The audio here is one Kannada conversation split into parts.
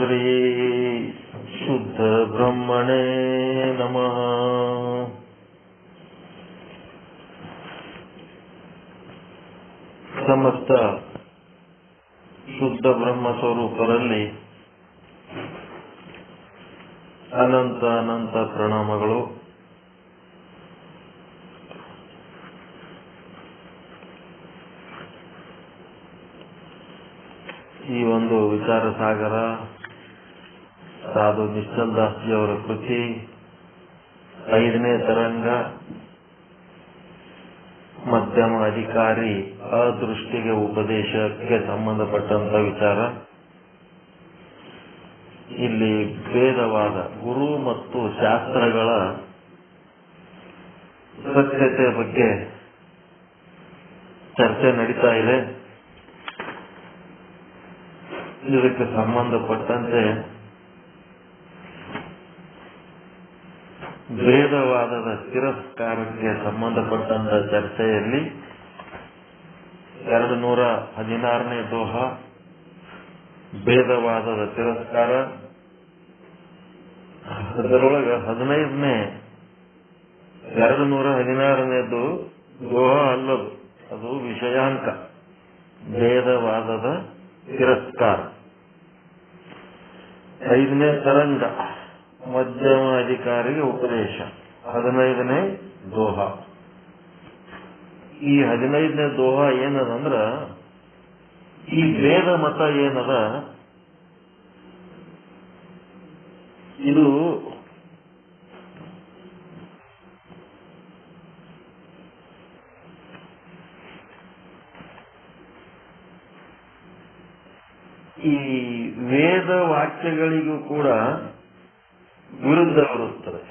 ಶ್ರೀ ಶುದ್ಧ ಬ್ರಹ್ಮಣೇ ನಮಃ. ಸಮಸ್ತ ಶುದ್ಧ ಬ್ರಹ್ಮ ಸ್ವರೂಪರಲ್ಲಿ ಅನಂತ ಅನಂತ ಪ್ರಣಾಮಗಳು. ಈ ಒಂದು ವಿಚಾರ ಸಾಗರ ಸಾಧು ನಿಶ್ಚಲ್ ದಾಸ್ಜಿಯವರ ಕೃತಿ 5ನೇ ತರಂಗ ಮಧ್ಯಮ ಅಧಿಕಾರಿ ಅದೃಷ್ಟಿಗೆ ಉಪದೇಶಕ್ಕೆ ಸಂಬಂಧಪಟ್ಟಂತ ವಿಚಾರ. ಇಲ್ಲಿ ಭೇದವಾದ ಗುರು ಮತ್ತು ಶಾಸ್ತ್ರಗಳ ಸತ್ಯತೆ ಬಗ್ಗೆ ಚರ್ಚೆ ನಡೀತಾ ಇದೆ. ಇದಕ್ಕೆ ಸಂಬಂಧಪಟ್ಟಂತೆ ಭೇದವಾದದ ತಿರಸ್ಕಾರಕ್ಕೆ ಸಂಬಂಧಪಟ್ಟಂತ ಚರ್ಚೆಯಲ್ಲಿ 216ನೇ ದೋಹ ಭೇದವಾದದ ತಿರಸ್ಕಾರ, ಅದರೊಳಗೆ 216ನೇದು ದೋಹ ಅಲ್ಲದು, ಅದು ವಿಷಯಾಂಕ. ಭೇದವಾದದ ತಿರಸ್ಕಾರ 5ನೇ ತರಂಗ ಮಧ್ಯಮ ಅಧಿಕಾರಿಗೆ ಉಪದೇಶ 15ನೇ ದೋಹ. ಈ 15ನೇ ದೋಹ ಏನದಂದ್ರ, ಈ ವೇದ ಮತ ಏನದ ಇದು ಈ ವೇದ ವಾಕ್ಯಗಳಿಗೂ ಕೂಡ ವಿರುದ್ಧವಿರುತ್ತದೆ.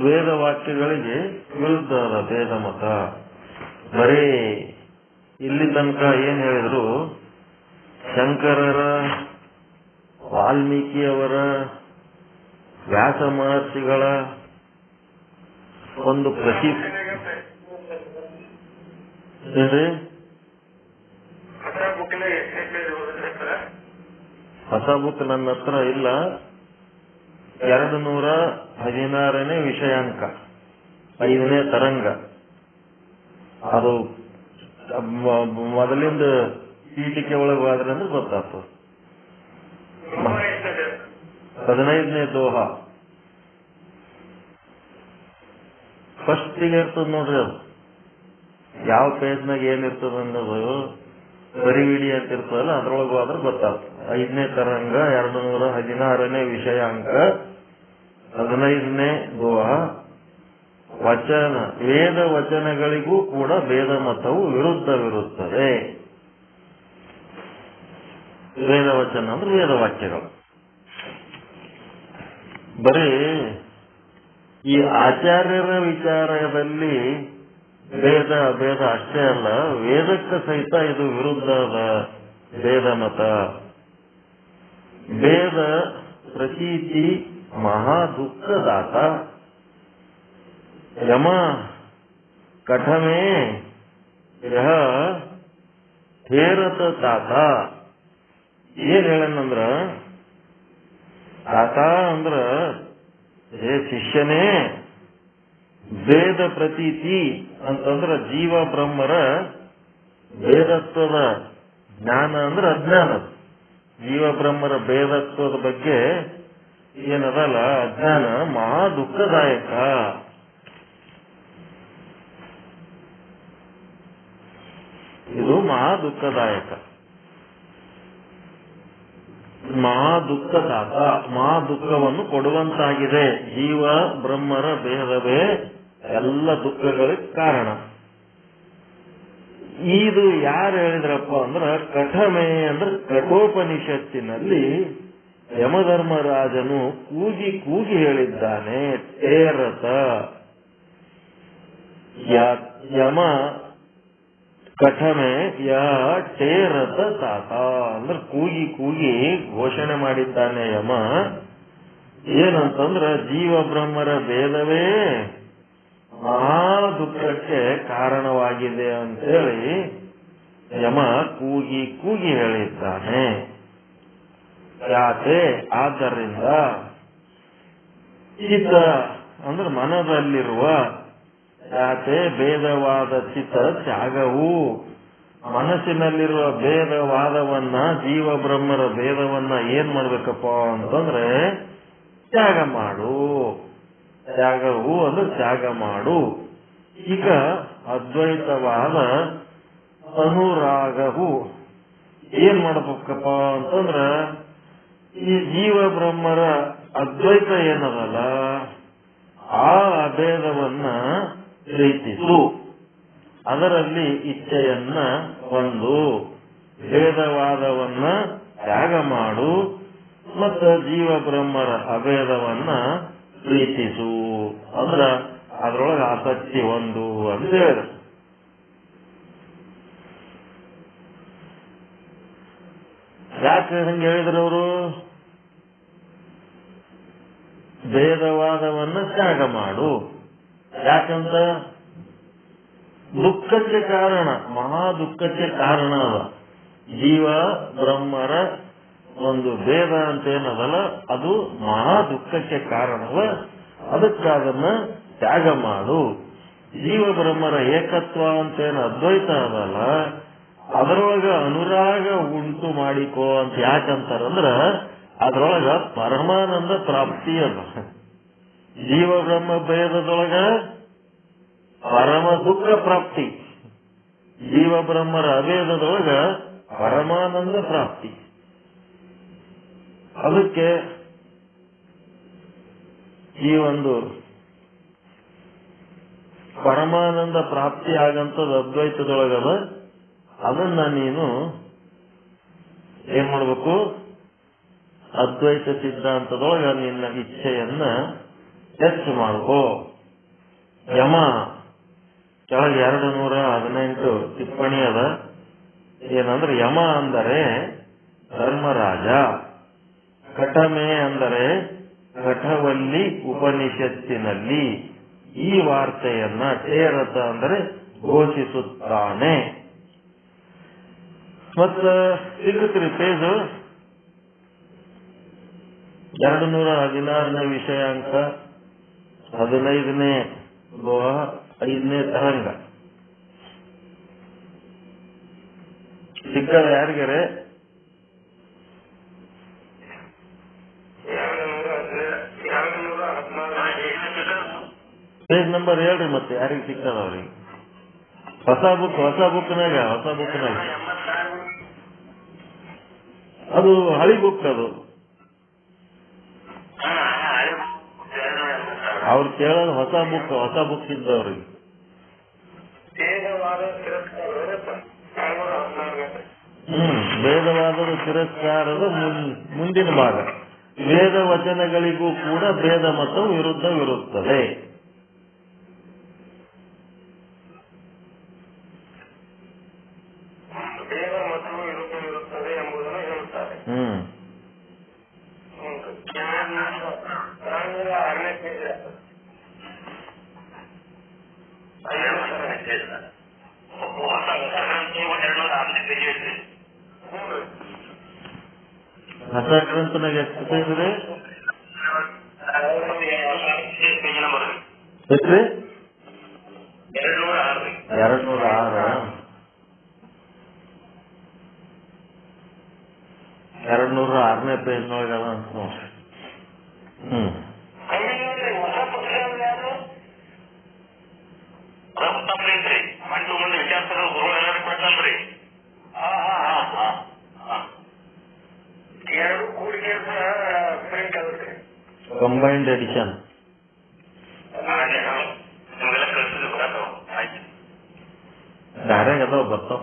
ವೇದ ವಾಕ್ಯಗಳಿಗೆ ವಿರುದ್ಧವಾದ ವೇದ ಮತ. ಬರೀ ಇಲ್ಲಿ ತನಕ ಏನ್ ಹೇಳಿದ್ರು, ಶಂಕರರ, ವಾಲ್ಮೀಕಿಯವರ, ವ್ಯಾಸ ಮಹರ್ಷಿಗಳ ಒಂದು ಏನ್ರಿ ಹೊಸ ಬುಕ್ ನನ್ನ ಹತ್ರ ಇಲ್ಲ. 216ನೇ ವಿಷಯಾಂಕ 5ನೇ ತರಂಗ, ಅದು ಮೊದಲಿಂದ ಪೀಠಿಕೆ ಒಳಗೆ ಹೋದ್ರೆ ಅಂದ್ರೆ ಗೊತ್ತಾಗ್ತದೆ. 15ನೇ ದೋಹ ಫಸ್ಟಿಗೆ ಇರ್ತದ ನೋಡ್ರಿ. ಅದು ಯಾವ ಪೇಜ್ನಾಗ ಏನಿರ್ತದ ಅನ್ನೋದು ಪರಿವಿಡಿ ಅಂತ ಇರ್ತದಲ್ಲ, ಅದ್ರೊಳಗೆ ಹೋದ್ರೆ ಗೊತ್ತಾಗ್ತದೆ. 5ನೇ ತರಂಗ 216ನೇ ವಿಷಯಾಂಕ 15ನೇ ದೋಹ. ವಚನ, ವೇದ ವಚನಗಳಿಗೂ ಕೂಡ ವೇದ ಮತವು ವಿರುದ್ಧವಿರುತ್ತದೆ. ವೇದ ವಚನ ಅಂದ್ರೆ ವೇದ ವಾಕ್ಯಗಳು. ಬರೀ ಈ ಆಚಾರ್ಯರ ವಿಚಾರದಲ್ಲಿ ವೇದ ಅಷ್ಟೇ ಅಲ್ಲ, ವೇದಕ್ಕೆ ಸಹಿತ ಇದು ವಿರುದ್ಧದ ವೇದ ಮತ. ವೇದ ಪ್ರತೀತಿ ಮಹಾ ದುಃಖದಾತ ಯಮ ಕಠಮೇ ಯಹ ಥೇರತ ತಾತ. ಏನ್ ಹೇಳನಂದ್ರ, ತಾತ ಅಂದ್ರ ಹೇ ಶಿಷ್ಯನೇ, ವೇದ ಪ್ರತೀತಿ ಅಂತಂದ್ರ ಜೀವ ಬ್ರಹ್ಮರ ವೇದತ್ವದ ಜ್ಞಾನ ಅಂದ್ರ ಅಜ್ಞಾನ. ಜೀವ ಬ್ರಹ್ಮರ ಭೇದತ್ವದ ಬಗ್ಗೆ ಏನದಲ್ಲ ಅಜ್ಞಾನ ಮಹಾ ದುಃಖದಾಯಕ. ಇದು ಮಹಾ ದುಃಖದಾಯಕ. ಮಹಾ ದುಃಖದಾತ, ಮಹಾ ದುಃಖವನ್ನು ಕೊಡುವಂತಾಗಿದೆ. ಜೀವ ಬ್ರಹ್ಮರ ಭೇದವೇ ಎಲ್ಲ ದುಃಖಗಳಿಗೆ ಕಾರಣ. ಇದು ಯಾರು ಹೇಳಿದ್ರಪ್ಪ ಅಂದ್ರ, ಕಠಮೆ ಅಂದ್ರೆ ಕಠೋಪನಿಷತ್ತಿನಲ್ಲಿ ಯಮಧರ್ಮರಾಜನು ಕೂಗಿ ಕೂಗಿ ಹೇಳಿದ್ದಾನೆ. ಟೇರತ ಯಮ ಕಠಮೆ ಯ ಟೇರತ ತಾತ ಅಂದ್ರೆ ಕೂಗಿ ಕೂಗಿ ಘೋಷಣೆ ಮಾಡಿದ್ದಾನೆ ಯಮ. ಏನಂತಂದ್ರ ಜೀವ ಬ್ರಹ್ಮರ ಭೇದವೇ ಮಹಾ ದುಃಖಕ್ಕೆ ಕಾರಣವಾಗಿದೆ ಅಂತೇಳಿ ಯಮ ಕೂಗಿ ಕೂಗಿ ಹೇಳಿದ್ದಾನೆ. ಯಾತೆ ಆದ್ದರಿಂದ, ಚಿತ್ತ ಅಂದ್ರೆ ಮನದಲ್ಲಿರುವ, ಯಾತೆ ಭೇದವಾದ ಚಿತ್ತ ತ್ಯಾಗವು, ಮನಸ್ಸಿನಲ್ಲಿರುವ ಭೇದವಾದವನ್ನ, ಜೀವ ಬ್ರಹ್ಮರ ಭೇದವನ್ನ ಏನ್ ಮಾಡ್ಬೇಕಪ್ಪ ಅಂತಂದ್ರೆ ತ್ಯಾಗ ಮಾಡು. ತ್ಯಾಗವು ಅಂದ್ರೆ ತ್ಯಾಗ ಮಾಡು. ಈಗ ಅದ್ವೈತವಾದ ಅನುರಾಗವು ಏನ್ ಮಾಡ್ಬೇಕಪ್ಪ ಅಂತಂದ್ರ ಈ ಜೀವ ಬ್ರಹ್ಮರ ಅದ್ವೈತ ಏನದಲ್ಲ ಆ ಅಭೇದವನ್ನ ಪ್ರೀತಿಸು, ಅದರಲ್ಲಿ ಇಚ್ಛೆಯನ್ನ ಹೊಂದು, ಭೇದವಾದವನ್ನ ತ್ಯಾಗ ಮಾಡು, ಮತ್ತು ಜೀವ ಬ್ರಹ್ಮರ ಅಭೇದವನ್ನ ಪ್ರೀತಿಸು ಅಂದ್ರ ಅದ್ರೊಳಗೆ ಆಸಕ್ತಿ ಹೊಂದು ಅಂತ ಹೇಳಿದ್ರು. ಯಾಕೆ ಹಂಗೆ ಹೇಳಿದ್ರು ಅವರು? ಭೇದವಾದವನ್ನ ತ್ಯಾಗ ಮಾಡು. ಯಾಕಂತ ದುಃಖಕ್ಕೆ ಕಾರಣ, ಮಹಾ ದುಃಖಕ್ಕೆ ಕಾರಣ ಅದ. ಜೀವ ಬ್ರಹ್ಮರ ಒಂದು ಭೇದ ಅಂತ ಏನದಲ್ಲ ಅದು ಮಹಾ ದುಃಖಕ್ಕೆ ಕಾರಣವ. ಅದಕ್ಕೆ ಅದನ್ನ ತ್ಯಾಗ ಮಾಡು. ಜೀವ ಬ್ರಹ್ಮರ ಏಕತ್ವ ಅಂತ ಏನು ಅದ್ವೈತ ಅದಲ್ಲ ಅದರೊಳಗ ಅನುರಾಗ ಉಂಟು ಮಾಡಿಕೋ ಅಂತ ಯಾಕಂತಾರಂದ್ರ ಅದ್ರೊಳಗ ಪರಮಾನಂದ ಪ್ರಾಪ್ತಿ ಅದ. ಜೀವ ಬ್ರಹ್ಮ ಭೇದದೊಳಗ ಪರಮ ದುಃಖ ಪ್ರಾಪ್ತಿ, ಜೀವ ಬ್ರಹ್ಮರ ಅಭೇದದೊಳಗ ಪರಮಾನಂದ ಪ್ರಾಪ್ತಿ. ಅದಕ್ಕೆ ಈ ಒಂದು ಪರಮಾನಂದ ಪ್ರಾಪ್ತಿ ಆಗಂತದ ಅದ್ವೈತದೊಳಗದ. ಅದನ್ನ ನೀನು ಏನ್ ಮಾಡ್ಬೇಕು? ಅದ್ವೈತ ಸಿದ್ಧಾಂತದೊಳಗ ನಿನ್ನ ಇಚ್ಛೆಯನ್ನ ಹೆಚ್ಚು ಮಾಡ್ಕೋ. ಯಮ ಕೆಳಗೆ 218 ಟಿಪ್ಪಣಿ ಅದ. ಏನಂದ್ರೆ ಯಮ ಅಂದರೆ ಧರ್ಮರಾಜ, ಕಟಮೆ ಅಂದರೆ ಕಠವಲ್ಲಿ ಉಪನಿಷತ್ತಿನಲ್ಲಿ ಈ ವಾರ್ತೆಯನ್ನ ಚೇರತ ಅಂದರೆ ಘೋಷಿಸುತ್ತಾನೆ. ಮತ್ತ ಸಿಗುತ್ರಿ ಪೇಜ್ 216ನೇ ವಿಷಯಾಂಕ 15ನೇ ಲೋಹ 5ನೇ ತರಂಗ ಸಿಕ್ಕದ ಯಾರಿಗಾರೆ? ಪೇಜ್ ನಂಬರ್ ಹೇಳ್ರಿ ಮತ್ತೆ ಯಾರಿಗೆ ಸಿಕ್ಕದ ಅವ್ರಿಗೆ. ಹೊಸ ಬುಕ್ನಾಗ ಅದು ಹಳಿ ಬುಕ್. ಅದು ಅವ್ರು ಕೇಳೋದು ಹೊಸ ಬುಕ್ ಇದ್ದವ್ರಿಗೆ. ಭೇದವಾದದ ತಿರಸ್ಕಾರದ ಮುಂದಿನ ಭಾಗ. ವೇದ ವಚನಗಳಿಗೂ ಕೂಡ ಭೇದ ಮತ್ತು ವಿರುದ್ಧವಿರುತ್ತದೆ. ಹೊಸ ಗ್ರಂಥನಾಗ ಎಷ್ಟು ಪೇಜ್ ರೀ? 206ನೇ ಪೇಜ್ನೊಳಗ ಅದ ಅಂತ ನೋಡ್ರಿ. ಕಂಬೈನ್ಡ್ ಎಡಿಷನ್ ದಾರ್ಯಾಗ ಅದಾವ ಬರ್ತಾವ.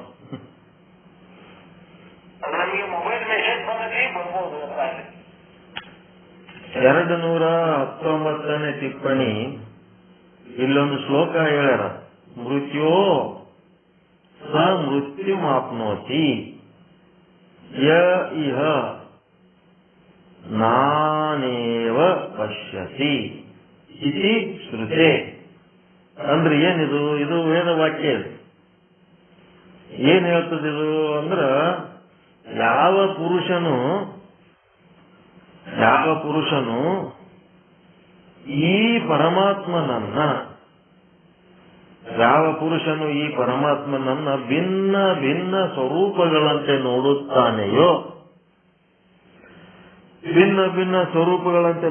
219ನೇ ಟಿಪ್ಪಣಿ ಇಲ್ಲೊಂದು ಶ್ಲೋಕ ಹೇಳ್ಯಾರ. ಮೃತ್ಯೋ ಸ ಮೃತ್ಯುಮಾಪ್ನೋತಿ ಯ ಇಹ ನಾನೇವ ಪಶ್ಯತಿ ಇತಿ ಶ್ರುತೆ. ಅಂದ್ರೆ ಏನಿದು? ಇದು ವೇದ ವಾಕ್ಯ. ಏನ್ ಹೇಳ್ತದಿದು ಅಂದ್ರ ಯಾವ ಪುರುಷನು ಯಾವ ಪುರುಷನು ಈ ಪರಮಾತ್ಮನನ್ನ ಭಿನ್ನ ಭಿನ್ನ ಸ್ವರೂಪಗಳಂತೆ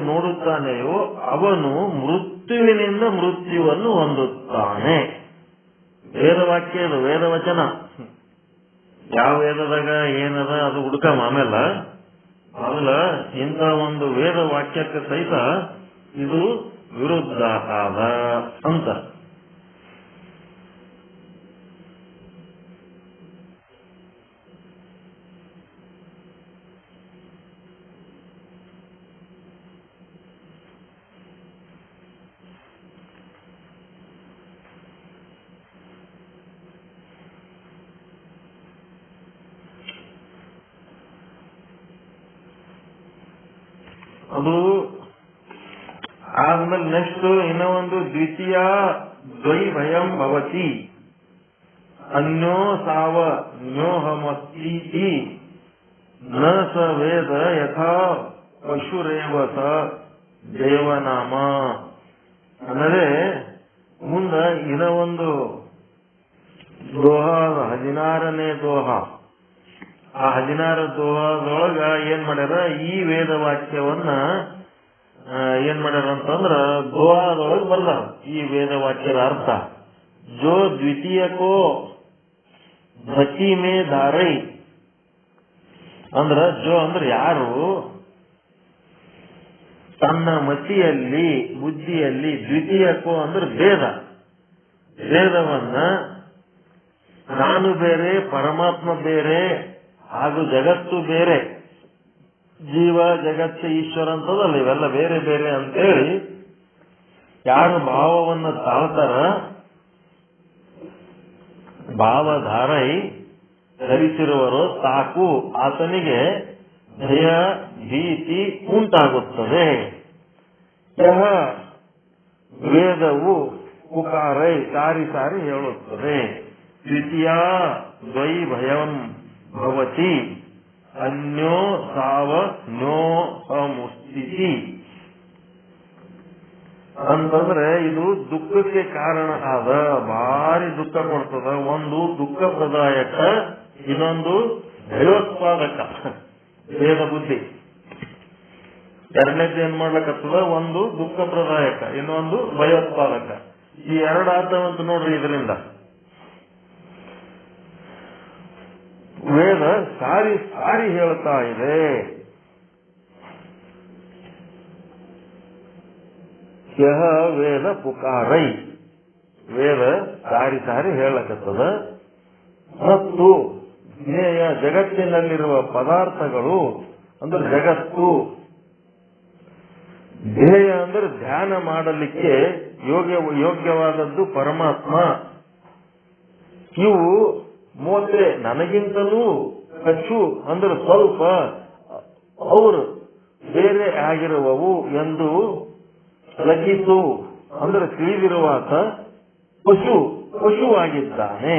ನೋಡುತ್ತಾನೆಯೋ ಅವನು ಮೃತ್ಯುವಿನಿಂದ ಮೃತ್ಯುವನ್ನು ಹೊಂದುತ್ತಾನೆ. ವೇದವಾಕ್ಯ ಇದು, ವೇದವಚನ. ಯಾವ ವೇದದಾಗ ಏನದ ಅದು ಹುಡುಕಮ್ಮ ಆಮೇಲೆ. ಮೊದಲ ಇಂಥ ಒಂದು ವೇದ ವಾಕ್ಯಕ್ಕೆ ಸಹಿತ ಇದು ವಿರುದ್ಧ ಆದ ಅಂತ. ಅದು ಆದ್ಮೇಲೆ ನೆಕ್ಸ್ಟ್ ಇನ್ನೂ ಒಂದು ದ್ವಿತೀಯ ದ್ವೈಭಯಂ ಭವತಿ ಅನ್ಯೋ ಸಾವ ನ್ಯೋಹಮಸ್ತಿ ನ ಸ ವೇದ ಯಥಾ ಪಶುರೇವ ಸ ದೇವನಾಮ. ಅಂದರೆ ಮುಂದ ಇನ್ನೂ ಒಂದು ದೋಹ, 16ನೇ ದೋಹ. ಆ 16 ದೋಹದೊಳಗ ಏನ್ ಮಾಡ್ಯಾರ, ಈ ವೇದ ವಾಕ್ಯವನ್ನ ಏನ್ ಮಾಡ್ಯಾರ ಅಂತಂದ್ರ ದೋಹದೊಳಗೆ ಬರ್ದಾರ ಈ ವೇದ ವಾಕ್ಯದ ಅರ್ಥ. ಜೋ ದ್ವಿತೀಯಕೋ ಭತಿ ಮೇ ಧಾರೈ ಅಂದ್ರ, ಜೋ ಅಂದ್ರೆ ಯಾರು ತನ್ನ ಮತಿಯಲ್ಲಿ ಬುದ್ಧಿಯಲ್ಲಿ, ದ್ವಿತೀಯಕೋ ಅಂದ್ರೆ ಭೇದವನ್ನ ನಾನು ಬೇರೆ, ಪರಮಾತ್ಮ ಬೇರೆ ಹಾಗೂ ಜಗತ್ತು ಬೇರೆ, ಜೀವ ಜಗತ್ತು ಈಶ್ವರ ಅಂತದಲ್ಲ, ಇವೆಲ್ಲ ಬೇರೆ ಬೇರೆ ಅಂತೇಳಿ ಯಾರು ಭಾವವನ್ನು ತಾಳ್ತಾರ, ಭಾವಧಾರೈ ಧರಿಸಿರುವರೋ ಸಾಕು ಆತನಿಗೆ ಭಯ ಭೀತಿ ಉಂಟಾಗುತ್ತದೆ. ಯಹ ವೇದವು ಪುಕಾರೈ ಸಾರಿ ಸಾರಿ ಹೇಳುತ್ತದೆ. ದ್ವಿತೀಯ ದ್ವೈಭಯಂ ಭವತಿ ಅನ್ಯೋ ಸಾವ ನ್ಯೋಹಮುಸ್ಥಿತಿ ಅಂತಂದ್ರೆ ಇದು ದುಃಖಕ್ಕೆ ಕಾರಣ ಆದ, ಭಾರಿ ದುಃಖ ಕೊಡ್ತದ. ಒಂದು ದುಃಖ ಪ್ರದಾಯಕ, ಇನ್ನೊಂದು ಭಯೋತ್ಪಾದಕ ಭೇದ ಬುದ್ಧಿ. ಎರಡನೇದು ಏನ್ ಮಾಡ್ಲಕತ್ತದ, ಒಂದು ದುಃಖ ಪ್ರದಾಯಕ, ಇನ್ನೊಂದು ಭಯೋತ್ಪಾದಕ. ಈ ಎರಡು ಆತವಂತ ನೋಡ್ರಿ. ಇದರಿಂದ ವೇದ ಸಾರಿ ಸಾರಿ ಹೇಳ್ತಾ ಇದೆ. ಯಹ ವೇದ ಪುಕಾರೈ, ವೇದ ಸಾರಿ ಸಾರಿ ಹೇಳಕತ್ತದ. ಮತ್ತು ಜ್ಞೇಯ ಜಗತ್ತಿನಲ್ಲಿರುವ ಪದಾರ್ಥಗಳು ಅಂದ್ರೆ ಜಗತ್ತು, ಧ್ಯೇಯ ಅಂದ್ರೆ ಧ್ಯಾನ ಮಾಡಲಿಕ್ಕೆ ಯೋಗ್ಯವಾದದ್ದು ಪರಮಾತ್ಮ. ಇವು ಮೋತೆ ನನಗಿಂತಲೂ ಹೆಚ್ಚು ಅಂದ್ರೆ ಸ್ವಲ್ಪ ಅವರು ಬೇರೆ ಆಗಿರುವವು ಎಂದು ಲಗಿತು ಅಂದ್ರೆ ತಿಳಿದಿರುವಾತ ಪಶುವಾಗಿದ್ದಾನೆ.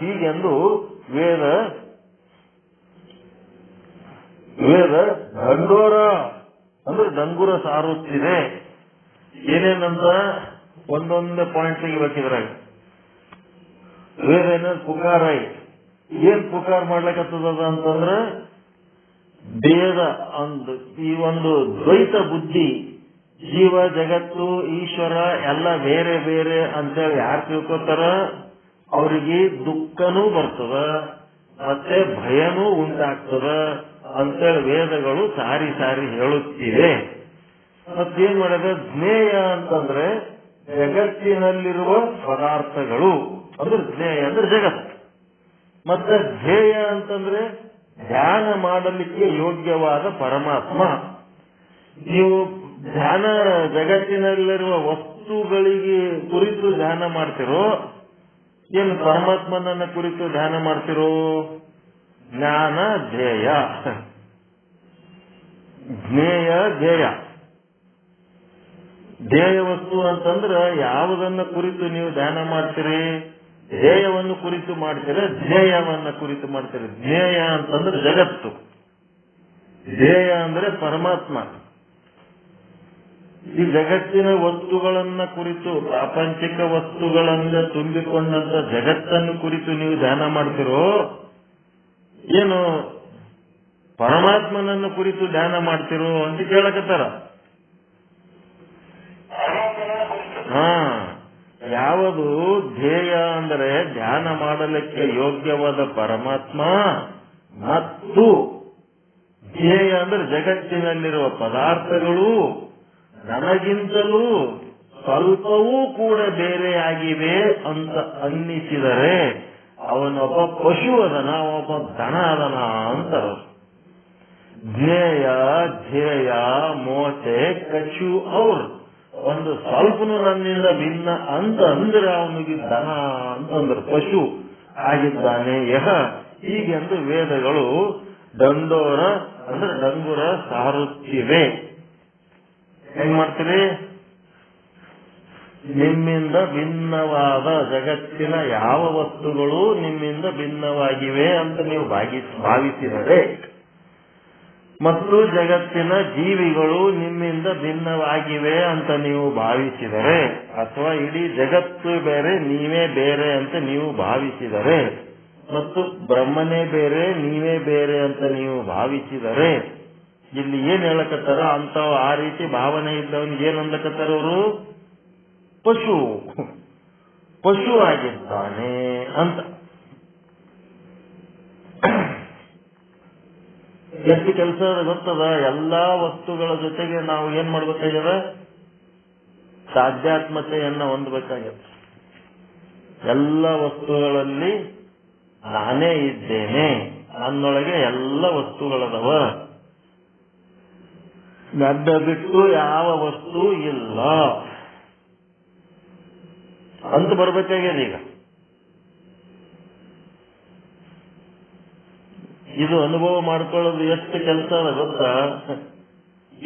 ಹೀಗೆಂದು ವೇದ ದಂಡೋರ ಅಂದ್ರೆ ಡಂಗುರ ಸಾರುತ್ತಿದೆ. ಏನೇನಂತ ಒಂದೊಂದೇ ಪಾಯಿಂಟ್ ತೆಗಿಬೇಕಿದ್ರಾಗ. ವೇದ ಏನೇನು ಪುಕಾರೈ, ಏನ್ ಪುಕಾರ ಮಾಡ್ಲಿಕ್ಕತ್ತದ ಅಂತಂದ್ರೆ ಭೇದ ಈ ಒಂದು ದ್ವೈತ ಬುದ್ಧಿ, ಜೀವ ಜಗತ್ತು ಈಶ್ವರ ಎಲ್ಲ ಬೇರೆ ಬೇರೆ ಅಂತೇಳಿ ಯಾರು ತಿಳ್ಕೊತಾರ ಅವರಿಗೆ ದುಃಖನೂ ಬರ್ತದ, ಮತ್ತೆ ಭಯನೂ ಉಂಟಾಗ್ತದ ಅಂತೇಳಿ ವೇದಗಳು ಸಾರಿ ಸಾರಿ ಹೇಳುತ್ತಿವೆ. ಮತ್ತೇನ್ ಮಾಡಿದೆ, ಜ್ಞೇಯ ಅಂತಂದ್ರೆ ಜಗತ್ತಿನಲ್ಲಿರುವ ಪದಾರ್ಥಗಳು ಅಂದ್ರೆ ಜ್ಞೇಯ ಅಂದ್ರೆ ಜಗತ್ತು. ಮತ್ತೆ ಧ್ಯೇಯ ಅಂತಂದ್ರೆ ಧ್ಯಾನ ಮಾಡಲಿಕ್ಕೆ ಯೋಗ್ಯವಾದ ಪರಮಾತ್ಮ. ನೀವು ಧ್ಯಾನ ಜಗತ್ತಿನಲ್ಲಿರುವ ವಸ್ತುಗಳಿಗೆ ಕುರಿತು ಧ್ಯಾನ ಮಾಡ್ತಿರೋ, ಏನು ಪರಮಾತ್ಮನನ್ನ ಕುರಿತು ಧ್ಯಾನ ಮಾಡ್ತಿರೋ? ಜ್ಞಾನ ಧ್ಯೇಯ, ಜ್ಞೇಯ ಧ್ಯೇಯ. ಧ್ಯೇಯ ವಸ್ತು ಅಂತಂದ್ರೆ ಯಾವುದನ್ನ ಕುರಿತು ನೀವು ಧ್ಯಾನ ಮಾಡ್ತೀರಿ? ಧ್ಯೇಯವನ್ನು ಕುರಿತು ಮಾಡ್ತೀರ, ಜ್ಞೇಯವನ್ನ ಕುರಿತು ಮಾಡ್ತೀರಿ. ಜ್ಞೇಯ ಅಂತಂದ್ರೆ ಜಗತ್ತು, ಧ್ಯೇಯ ಅಂದ್ರೆ ಪರಮಾತ್ಮ. ಈ ಜಗತ್ತಿನ ವಸ್ತುಗಳನ್ನ ಕುರಿತು, ಪ್ರಾಪಂಚಿಕ ವಸ್ತುಗಳಿಂದ ತುಂಬಿಕೊಂಡಂತ ಜಗತ್ತನ್ನು ಕುರಿತು ನೀವು ಧ್ಯಾನ ಮಾಡ್ತಿರೋ, ಏನು ಪರಮಾತ್ಮನನ್ನು ಕುರಿತು ಧ್ಯಾನ ಮಾಡ್ತಿರೋ ಅಂತ ಕೇಳಕತ್ತಾರ. ಯಾವುದು ಧ್ಯೇಯ ಅಂದರೆ ಧ್ಯಾನ ಮಾಡಲಿಕ್ಕೆ ಯೋಗ್ಯವಾದ ಪರಮಾತ್ಮ, ಮತ್ತು ಧ್ಯೇಯ ಅಂದ್ರೆ ಜಗತ್ತಿನಲ್ಲಿರುವ ಪದಾರ್ಥಗಳು ನನಗಿಂತಲೂ ಸ್ವಲ್ಪವೂ ಕೂಡ ಬೇರೆಯಾಗಿವೆ ಅಂತ ಅನ್ನಿಸಿದರೆ ಅವನೊಬ್ಬ ಪಶು ಅದನ, ಒಬ್ಬ ದನ ಅದನ ಅಂತಾರೆ. ಧ್ಯೇಯ ಮೋತೆ ಕಚ್ಚು ಅವ್ರು ಒಂದು ಸ್ವಲ್ಪನು ನನ್ನಿಂದ ಭಿನ್ನ ಅಂತ ಅಂದ್ರೆ ಅವನಿಗೆ ದನ ಅಂತಂದ್ರೆ ಪಶು ಆಗಿದ್ದಾನೆ ಯಹ. ಹೀಗೆಂದು ವೇದಗಳು ದಂಡೋರ ಅಂದ್ರೆ ಡಂಗುರ ಸಾರುತ್ತಿವೆ. ಹೆಂಗ್ ಮಾಡ್ತೀರಿ? ನಿಮ್ಮಿಂದ ಭಿನ್ನವಾದ ಜಗತ್ತಿನ ಯಾವ ವಸ್ತುಗಳು ನಿಮ್ಮಿಂದ ಭಿನ್ನವಾಗಿವೆ ಅಂತ ನೀವು ಭಾವಿಸಿದರೆ, ಮತ್ತು ಜಗತ್ತಿನ ಜೀವಿಗಳು ನಿಮ್ಮಿಂದ ಭಿನ್ನವಾಗಿವೆ ಅಂತ ನೀವು ಭಾವಿಸಿದರೆ, ಅಥವಾ ಇಡೀ ಜಗತ್ತು ಬೇರೆ ನೀವೇ ಬೇರೆ ಅಂತ ನೀವು ಭಾವಿಸಿದರೆ, ಮತ್ತು ಬ್ರಹ್ಮನೇ ಬೇರೆ ನೀವೇ ಬೇರೆ ಅಂತ ನೀವು ಭಾವಿಸಿದರೆ, ಇಲ್ಲಿ ಏನ್ ಹೇಳಕತ್ತಾರ? ಅಂತ ಆ ರೀತಿ ಭಾವನೆ ಇದ್ದವನಿಗೆ ಏನ್ ಅಂದಕತ್ತಾರ ಅವರು? ಪಶು ಆಗಿದ್ದಾನೆ ಅಂತ. ಎಷ್ಟು ಕೆಲಸ ಗೊತ್ತದ? ಎಲ್ಲಾ ವಸ್ತುಗಳ ಜೊತೆಗೆ ನಾವು ಏನ್ ಮಾಡ್ಬೇಕಾಗ್ಯದ? ತಾಧ್ಯಾತ್ಮತೆಯನ್ನ ಹೊಂದಬೇಕಾಗ್ಯದ. ಎಲ್ಲ ವಸ್ತುಗಳಲ್ಲಿ ನಾನೇ ಇದ್ದೇನೆ, ನನ್ನೊಳಗೆ ಎಲ್ಲ ವಸ್ತುಗಳದವ, ನನ್ನ ಬಿಟ್ಟು ಯಾವ ವಸ್ತು ಇಲ್ಲ ಅಂತ ಬರ್ಬೇಕಾಗ್ಯದ. ಈಗ ಇದು ಅನುಭವ ಮಾಡ್ಕೊಳ್ಳೋದು ಎಷ್ಟು ಕೆಲಸ ಅದ ಗೊತ್ತಾ?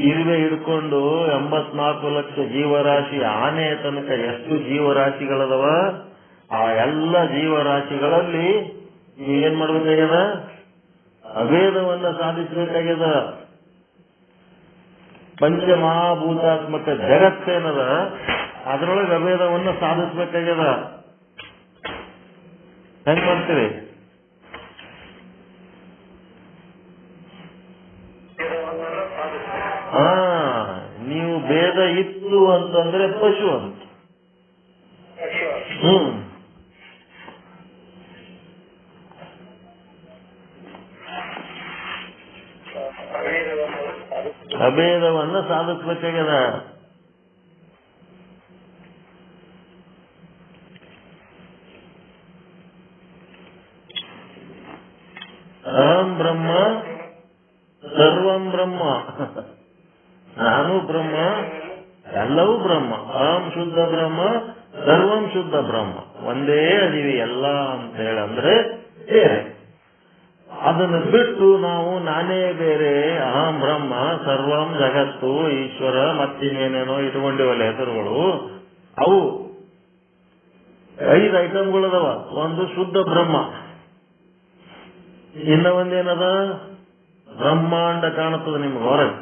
ಇರುವೆ ಹಿಡ್ಕೊಂಡು 84 ಲಕ್ಷ ಜೀವರಾಶಿ ಆನೆಯ ತನಕ ಎಷ್ಟು ಜೀವರಾಶಿಗಳದವ, ಆ ಎಲ್ಲ ಜೀವರಾಶಿಗಳಲ್ಲಿ ನೀವೇನ್ ಮಾಡ್ಬೇಕಾಗ್ಯದ? ಅಭೇದವನ್ನ ಸಾಧಿಸಬೇಕಾಗ್ಯದ. ಪಂಚಮಹಾಭೂತಾತ್ಮಕ ಜಗತ್ತೇನದ ಅದರೊಳಗೆ ಅಭೇದವನ್ನ ಸಾಧಿಸಬೇಕಾಗ್ಯದ. ಹೆಂಗ್ ಮಾಡ್ತೀವಿ? ನೀವು ಭೇದ ಇತ್ತು ಅಂತಂದ್ರೆ ಪಶು ಅಂತ. ಅಭೇದವನ್ನ ಸಾಧಿಸಬೇಕಾಗ್ಯದ. ಅಹಂ ಬ್ರಹ್ಮ ಸರ್ವಂ ಬ್ರಹ್ಮ, ನಾನು ಬ್ರಹ್ಮ ಎಲ್ಲವೂ ಬ್ರಹ್ಮ. ಅಹಂ ಶುದ್ಧ ಬ್ರಹ್ಮ ಸರ್ವಂ ಶುದ್ಧ ಬ್ರಹ್ಮ, ಒಂದೇ ಅದೀವಿ ಎಲ್ಲ ಅಂತ ಹೇಳಂದ್ರೆ ಬೇರೆ. ಅದನ್ನು ಬಿಟ್ಟು ನಾವು ನಾನೇ ಬೇರೆ, ಅಹಂ ಬ್ರಹ್ಮ ಸರ್ವಂ ಜಗತ್ತು ಈಶ್ವರ ಮತ್ತಿನ್ನೇನೇನೋ ಇಟ್ಕೊಂಡಿವಲ್ಲ ಹೆಸರುಗಳು, ಅವು 5 ಐಟಮ್ಗಳದವ. ಒಂದು ಶುದ್ಧ ಬ್ರಹ್ಮ, ಇನ್ನ ಒಂದೇನದ? ಬ್ರಹ್ಮಾಂಡ ಕಾಣುತ್ತದೆ ನಿಮ್ಗೆ ಹೊರಗೆ.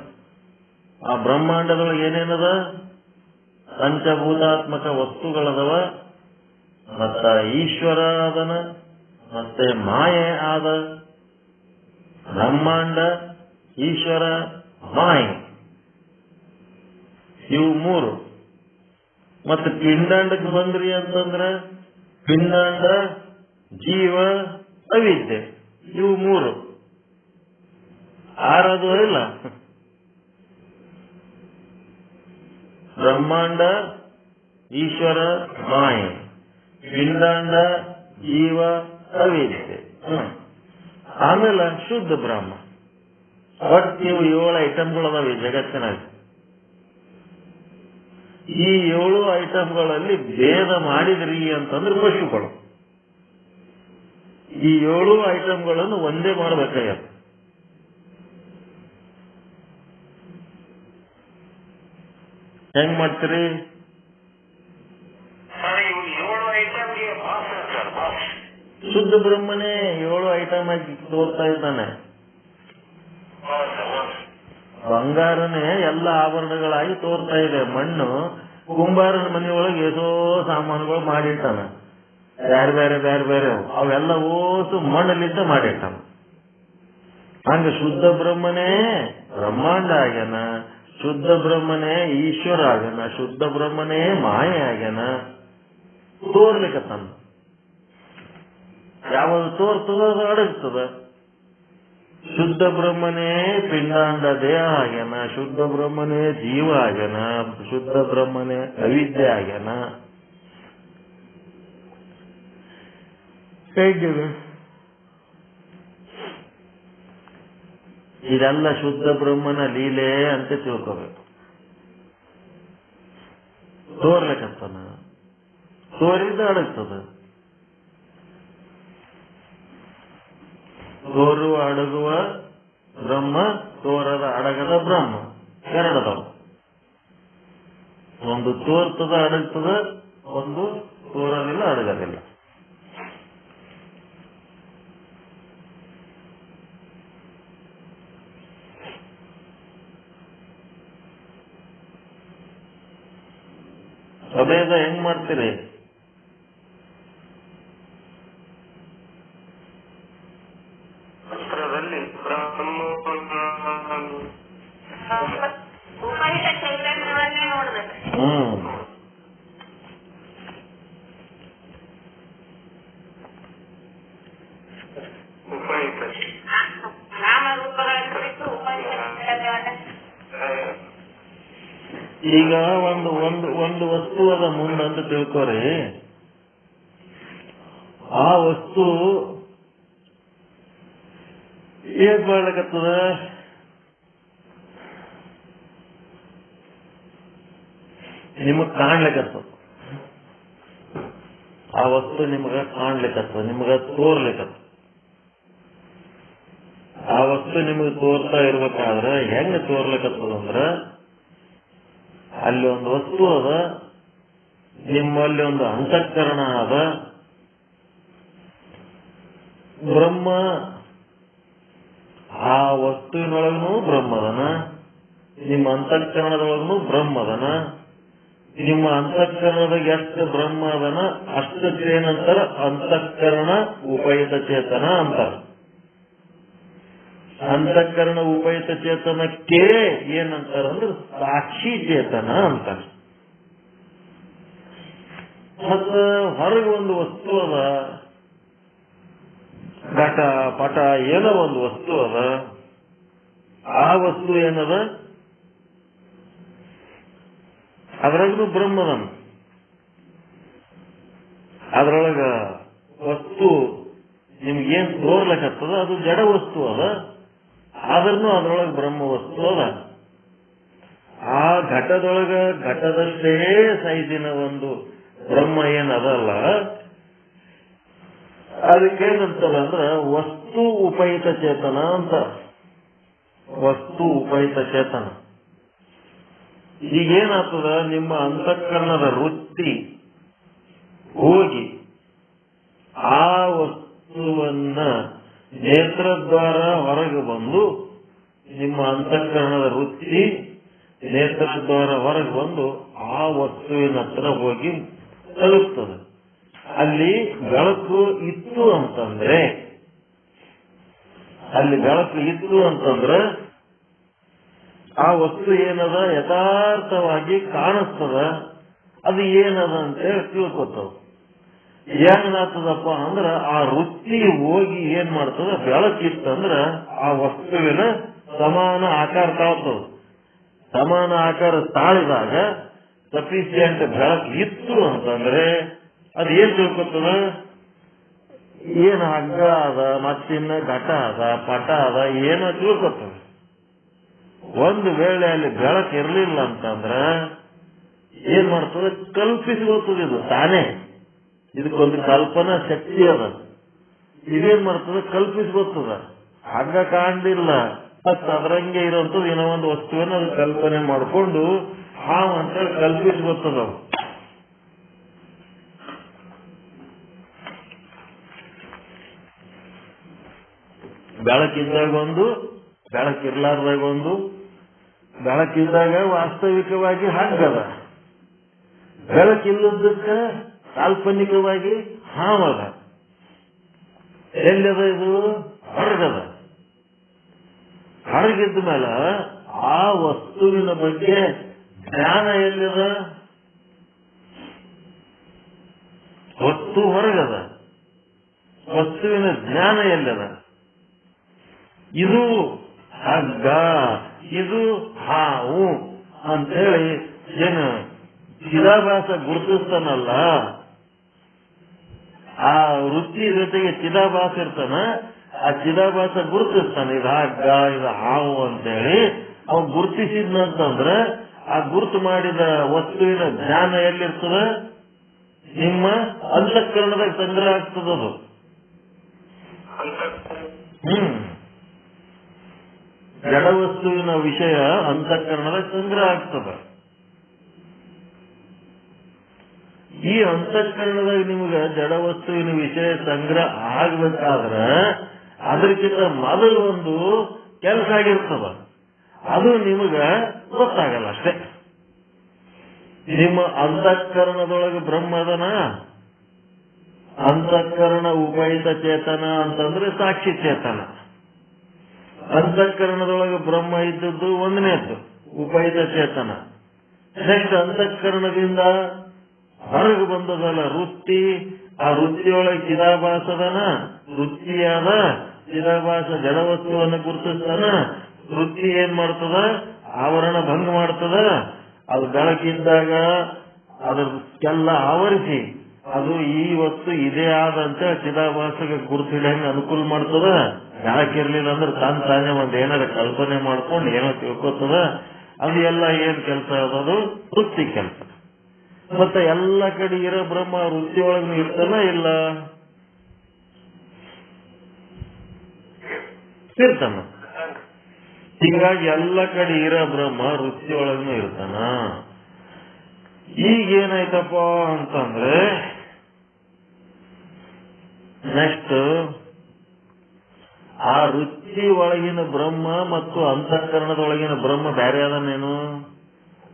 ಆ ಬ್ರಹ್ಮಾಂಡದೊಳಗೆ ಏನೇನದ? ಪಂಚಭೂತಾತ್ಮಕ ವಸ್ತುಗಳದವ, ಮತ್ತ ಈಶ್ವರ ಅದನ, ಮತ್ತೆ ಮಾಯೆ ಆದ. ಬ್ರಹ್ಮಾಂಡ, ಈಶ್ವರ, ಮಾಯೆ, ಇವು 3. ಮತ್ತೆ ಪಿಂಡಾಂಡಕ್ಕೆ ಬಂದ್ರಿ ಅಂತಂದ್ರೆ ಪಿಂಡಾಂಡ, ಜೀವ, ಅವಿದ್ಯೆ, ಇವು 3. 6 ಇಲ್ಲ. ಬ್ರಹ್ಮಾಂಡ, ಈಶ್ವರ, ಮಾಯೆ, ಪಿಂಡಾಂಡ, ಜೀವ, ಅವಿದ್ಯೆ, ಆಮೇಲೆ ಶುದ್ಧ ಬ್ರಹ್ಮ. ಒಟ್ಟು ಇವು 7 ಐಟಮ್ಗಳದಾವೆ ಈ ಜಗತ್ತಿನಾಗ. ಈ 7 ಐಟಮ್ಗಳಲ್ಲಿ ಭೇದ ಮಾಡಿದ್ರಿ ಅಂತಂದ್ರೆ ಪಶುಗಳು. ಈ 7 ಐಟಮ್ಗಳನ್ನು ಒಂದೇ ಮಾಡಬೇಕಾಗ್ಯದ. ಹೆಂಗ್ ಮಾಡ್ತೀರಿ? ಶುದ್ಧ ಬ್ರಹ್ಮನೇ 7 ಐಟಮ್ ಆಗಿ ತೋರ್ತಾ ಇದ್ದಾನೆ. ಬಂಗಾರನೇ ಎಲ್ಲ ಆಭರಣಗಳಾಗಿ ತೋರ್ತಾ ಇದೆ. ಮಣ್ಣು ಕುಂಬಾರನ ಮನೆಯೊಳಗೆ ಎಷ್ಟೋ ಸಾಮಾನುಗಳು ಮಾಡಿಟ್ಟಾನ, ಬೇರೆ ಬೇರೆ ಬೇರೆ ಬೇರೆ, ಅವೆಲ್ಲ ಓಸು ಮಣ್ಣಲ್ಲಿದ್ದ ಮಾಡಿಟ್ಟಾನ. ಹಂಗ ಶುದ್ಧ ಬ್ರಹ್ಮನೇ ಬ್ರಹ್ಮಾಂಡ ಆಗ್ಯಾನ, ಶುದ್ಧ ಬ್ರಹ್ಮನೇ ಈಶ್ವರ ಆಗ್ಯಾನ, ಶುದ್ಧ ಬ್ರಹ್ಮನೇ ಮಾಯೆ ಆಗ್ಯಾನ. ತೋರ್ಲಿಕ್ಕತ್ತಾನ. ಯಾವಾಗ ತೋರ್ತದ ಅದು ಅಡಗ್ತದ. ಶುದ್ಧ ಬ್ರಹ್ಮನೇ ಪಿಂಡಾಂಡ ದೇಹ ಆಗ್ಯಾನ, ಶುದ್ಧ ಬ್ರಹ್ಮನೇ ಜೀವ ಆಗ್ಯಾನ, ಶುದ್ಧ ಬ್ರಹ್ಮನೇ ಅವಿದ್ಯೆ ಆಗ್ಯಾನ. ಹೇಗಿದೆ ಇದೆಲ್ಲ ಶುದ್ಧ ಬ್ರಹ್ಮನ ಲೀಲೆ ಅಂತ ತಿಳ್ಕೋಬೇಕು. ತೋರ್ಲಿಕ್ಕತ್ತಾನ, ತೋರಿದ ಅಡಗ್ತದ. ತೋರುವ ಅಡಗುವ ಬ್ರಹ್ಮ, ತೋರದ ಅಡಗದ ಬ್ರಹ್ಮ ಎರಡದವ. ಒಂದು ತೋರ್ತದ ಅಡಗ್ತದ, ಒಂದು ತೋರದಿಲ್ಲ ಅಡಗದಿಲ್ಲ. ಅಭೇದ ಹೆಂಗ್ ಮಾಡ್ತೀರಿ? ಈಗ ಒಂದು ಒಂದು ಒಂದು ವಸ್ತು ಅದ ಮುಂದಂತ ತಿಳ್ಕೋರಿ. ಆ ವಸ್ತು ಏನ್ ಮಾಡ್ಲಿಕ್ಕತ್ತದ? ನಿಮಗ್ ಕಾಣ್ಲಿಕ್ಕತ್ತದ. ಆ ವಸ್ತು ನಿಮಗ ಕಾಣ್ಲಿಕ್ಕತ್ತದ, ನಿಮಗ ತೋರ್ಲಿಕ್ಕತ್ತದ. ಆ ವಸ್ತು ನಿಮಗೆ ತೋರ್ತಾ ಇರ್ಬೇಕಾದ್ರೆ ಹೆಂಗ್ ತೋರ್ಲಿಕ್ಕತ್ತದಂದ್ರ, ಅಲ್ಲಿ ಒಂದು ವಸ್ತು ಅದ, ನಿಮ್ಮಲ್ಲಿ ಒಂದು ಅಂತಃಕರಣ ಅದ. ಬ್ರಹ್ಮ ಆ ವಸ್ತುವಿನೊಳಗೂ ಬ್ರಹ್ಮದನ, ನಿಮ್ಮ ಅಂತಃಕರಣದೊಳಗೂ ಬ್ರಹ್ಮದನ. ನಿಮ್ಮ ಅಂತಃಕರಣದಾಗ ಎಷ್ಟು ಬ್ರಹ್ಮ ಅದನ ಅಷ್ಟಕ್ಕೇನಂತಾರ ಅಂತಃಕರಣ ಉಪಯುತ ಚೇತನ ಅಂತಾರ. ಅಂತಃಕರಣ ಉಪಯುತ ಚೇತನಕ್ಕೆ ಏನಂತಾರ ಅಂದ್ರೆ ಸಾಕ್ಷಿ ಚೇತನ ಅಂತಾರ. ಮತ್ತ ಹೊರಗೆ ಒಂದು ವಸ್ತು ಅದ, ಘಟ ಪಟ ಏನೋ ಒಂದು ವಸ್ತು ಅದ. ಆ ವಸ್ತು ಏನದ? ಅದ್ರಾಗೂ ಬ್ರಹ್ಮದನ. ಅದ್ರೊಳಗ ವಸ್ತು ನಿಮ್ಗೇನ್ ತೋರ್ಲಕತ್ತದ ಅದು ಜಡ ವಸ್ತು ಅದ, ಆದ್ರೂ ಅದ್ರೊಳಗೆ ಬ್ರಹ್ಮ ವಸ್ತು ಅದ. ಆ ಘಟದೊಳಗ ಘಟದಷ್ಟೇ ಸೈಜಿನ ಒಂದು ಬ್ರಹ್ಮ ಏನದಲ್ಲ, ಅದಕ್ಕೇನಂತದ ಅಂದ್ರ ವಸ್ತು ಉಪಯುತ ಚೇತನ ಅಂತ. ವಸ್ತು ಉಪಯುತ ಚೇತನ. ಈಗೇನಾಗ್ತದ, ನಿಮ್ಮ ಅಂತಃಕರಣದ ವೃತ್ತಿ ಹೋಗಿ ಆ ವಸ್ತುವನ್ನ ನೇತ್ರದ್ವಾರ ಹೊರಗೆ ಬಂದು, ನಿಮ್ಮ ಅಂತಃಕರಣದ ವೃತ್ತಿ ನೇತ್ರದ್ವಾರ ಹೊರಗೆ ಬಂದು ಆ ವಸ್ತುವಿನ ಹತ್ರ ಹೋಗಿ ತಲುಪ್ತದೆ. ಅಲ್ಲಿ ಬೆಳಕು ಇತ್ತು ಅಂತಂದ್ರೆ, ಅಲ್ಲಿ ಬೆಳಕು ಇತ್ತು ಅಂತಂದ್ರೆ ಆ ವಸ್ತು ಏನದ ಯಥಾರ್ಥವಾಗಿ ಕಾಣಿಸ್ತದ. ಅದು ಏನದ ಅಂತೇಳಿ ತಿಳ್ಕೊತವ. ಏನಾಗ್ತದಪ್ಪ ಅಂದ್ರ ಆ ವೃತ್ತಿ ಹೋಗಿ ಏನ್ ಮಾಡ್ತದ, ಬೆಳಕಿತ್ತಂದ್ರ ಆ ವಸ್ತುವಿನ ಸಮಾನ ಆಕಾರ ತಾಳ್ತದ. ಸಮಾನ ಆಕಾರ ತಾಳಿದಾಗ ಸಫಿಶಿಯಂಟ್ ಬೆಳಕು ಇತ್ತು ಅಂತಂದ್ರೆ ಅದು ಏನ್ ತಿಳ್ಕೊತದ, ಏನ್ ಹಗ್ಗ ಅದ, ಮತ್ತಿನ್ನ ಘಟ ಅದ, ಪಟ ಅದ, ಏನೋ ತಿಳ್ಕೊತದ. ಒಂದು ವೇಳೆ ಅಲ್ಲಿ ಬೆಳಕು ಇರ್ಲಿಲ್ಲ ಅಂತಂದ್ರ ಏನ್ ಮಾಡ್ತದೆ, ಕಲ್ಪಿಸ್ಕೊಳ್ತದೆ. ಇದು ತಾನೇ, ಇದಕ್ಕೊಂದು ಕಲ್ಪನಾ ಶಕ್ತಿ ಅದ. ಇದೇನ್ ಮಾಡ್ತದೆ, ಕಲ್ಪಿಸ್ಕೊತದ. ಹಗ್ಗ ಕಾಣ್ಲಿಲ್ಲ, ಮತ್ತ ಅದರಂಗೆ ಇರೋಂಥದ್ದು ಏನೋ ಒಂದು ವಸ್ತುವನ್ನ ಅದು ಕಲ್ಪನೆ ಮಾಡಿಕೊಂಡು ಹಾವು ಅಂತೇಳಿ ಕಲ್ಪಿಸ್ಕೊತದ. ಬೆಳಕಿದ್ದಾಗ ಒಂದು, ಬೆಳಕಿರ್ಲಾರ್ದಾಗ ಒಂದು, ಬೆಳಕಿದ್ದಾಗ ವಾಸ್ತವಿಕವಾಗಿ ಹಗ್ಗದ, ಬೆಳಕಿಲ್ಲದಕ್ಕ ಕಾಲ್ಪನಿಕವಾಗಿ ಹಾವದ. ಎಲ್ಲದ ಇದು? ಹೊರಗದ. ಹೊರಗಿದ್ದ ಮೇಲೆ ಆ ವಸ್ತುವಿನ ಬಗ್ಗೆ ಜ್ಞಾನ ಎಲ್ಲಿದ? ವಸ್ತು ಹೊರಗದ, ವಸ್ತುವಿನ ಜ್ಞಾನ ಎಲ್ಲದ? ಇದು ಹಗ್ಗ, ಇದು ಹಾವು ಅಂತೇಳಿ ಏನು ಚಿದಾಭಾಸ ಗುರುತಿಸ್ತಾನಲ್ಲ, ಆ ವೃತ್ತಿ ಜೊತೆಗೆ ಚಿದಾಭಾಸ ಇರ್ತಾನ, ಆ ಚಿದಾಭಾಸ ಗುರುತಿಸ್ತಾನೆ. ಇದು ಹಗ್ಗ, ಇದು ಹಾವು ಅಂತೇಳಿ ಅವ್ ಗುರುತಿಸಿದ್ನಂತಂದ್ರೆ ಆ ಗುರುತು ಮಾಡಿದ ವಸ್ತುವಿನ ಜ್ಞಾನ ಎಲ್ಲಿರ್ತದ? ನಿಮ್ಮ ಅಂತಃಕರಣದಾಗ ಸಂಗ್ರಹ ಆಗ್ತದದು. ಜಡವಸ್ತುವಿನ ವಿಷಯ ಅಂತಃಕರಣದಾಗ ಸಂಗ್ರಹ ಆಗ್ತದ. ಈ ಅಂತಃಕರಣದಾಗ ನಿಮ್ಗೆ ಜಡವಸ್ತುವಿನ ವಿಷಯ ಸಂಗ್ರಹ ಆಗ್ಬೇಕಾದ್ರೆ ಅದಕ್ಕಿಂತ ಮೊದಲು ಒಂದು ಕೆಲಸ ಆಗಿರ್ತದ. ಅದು ನಿಮಗ ಗೊತ್ತಾಗಲ್ಲ ಅಷ್ಟೇ. ನಿಮ್ಮ ಅಂತಃಕರಣದೊಳಗೆ ಬ್ರಹ್ಮದನ, ಅಂತಃಕರಣ ಉಪಹಿತ ಚೇತನ ಅಂತಂದ್ರೆ ಸಾಕ್ಷಿ ಚೇತನ. ಅಂತಃಕರಣದೊಳಗೆ ಬ್ರಹ್ಮ ಇದ್ದದ್ದು ಒಂದನೇದ್ದು ಉಪಹಿತ ಚೇತನ. ನೆಕ್ಸ್ಟ್ ಅಂತಃಕರಣದಿಂದ ಹೊರಗೆ ಬಂದದಲ್ಲ ವೃತ್ತಿ, ಆ ವೃತ್ತಿಯೊಳಗೆ ಚಿದಾಭಾಸದನ, ವೃತ್ತಿಯಾದ ಚಿದಾಭಾಸ ಜಡವಸ್ತುವನ್ನು ಗುರುತಿಸ್ತಾನ. ವೃತ್ತಿ ಏನ್ ಮಾಡ್ತದ? ಆವರಣ ಭಂಗ ಮಾಡ್ತದ. ಅದು ಬೆಳಕಿದ್ದಾಗ ಅದಕ್ಕೆಲ್ಲ ಆವರಿಸಿ ಅದು ಈ ವಸ್ತು ಇದೇ ಆದಂತ ಚಿದಾಭಾಸಗೆ ಗುರುತಿಡಂಗ ಅನುಕೂಲ ಮಾಡ್ತದ. ಬೆಳಕಿರ್ಲಿಲ್ಲ ಅಂದ್ರೆ ತಾನೇ ಒಂದ್ ಏನಾರ ಕಲ್ಪನೆ ಮಾಡ್ಕೊಂಡು ಏನೋ ತಿಳ್ಕೊತದ. ಅದು ಎಲ್ಲ ಏನ್ ಕೆಲಸ ಅದು? ವೃತ್ತಿ ಕೆಲಸ. ಮತ್ತೆ ಎಲ್ಲ ಕಡೆ ಇರೋ ಬ್ರಹ್ಮ ವೃತ್ತಿಯೊಳಗೂ ಇರ್ತಾನ ಇಲ್ಲ? ಇರ್ತಾನ. ಹೀಗಾಗಿ ಎಲ್ಲ ಕಡೆ ಇರೋ ಬ್ರಹ್ಮ ವೃತ್ತಿಯೊಳಗೂ ಇರ್ತಾನ. ಈಗೇನಾಯ್ತಪ್ಪ ಅಂತಂದ್ರೆ ನೆಕ್ಸ್ಟ್ ಆ ವೃತ್ತಿ ಒಳಗಿನ ಬ್ರಹ್ಮ ಮತ್ತು ಅಂತಃಕರಣದೊಳಗಿನ ಬ್ರಹ್ಮ ಬೇರೆ ಅದನೇನು?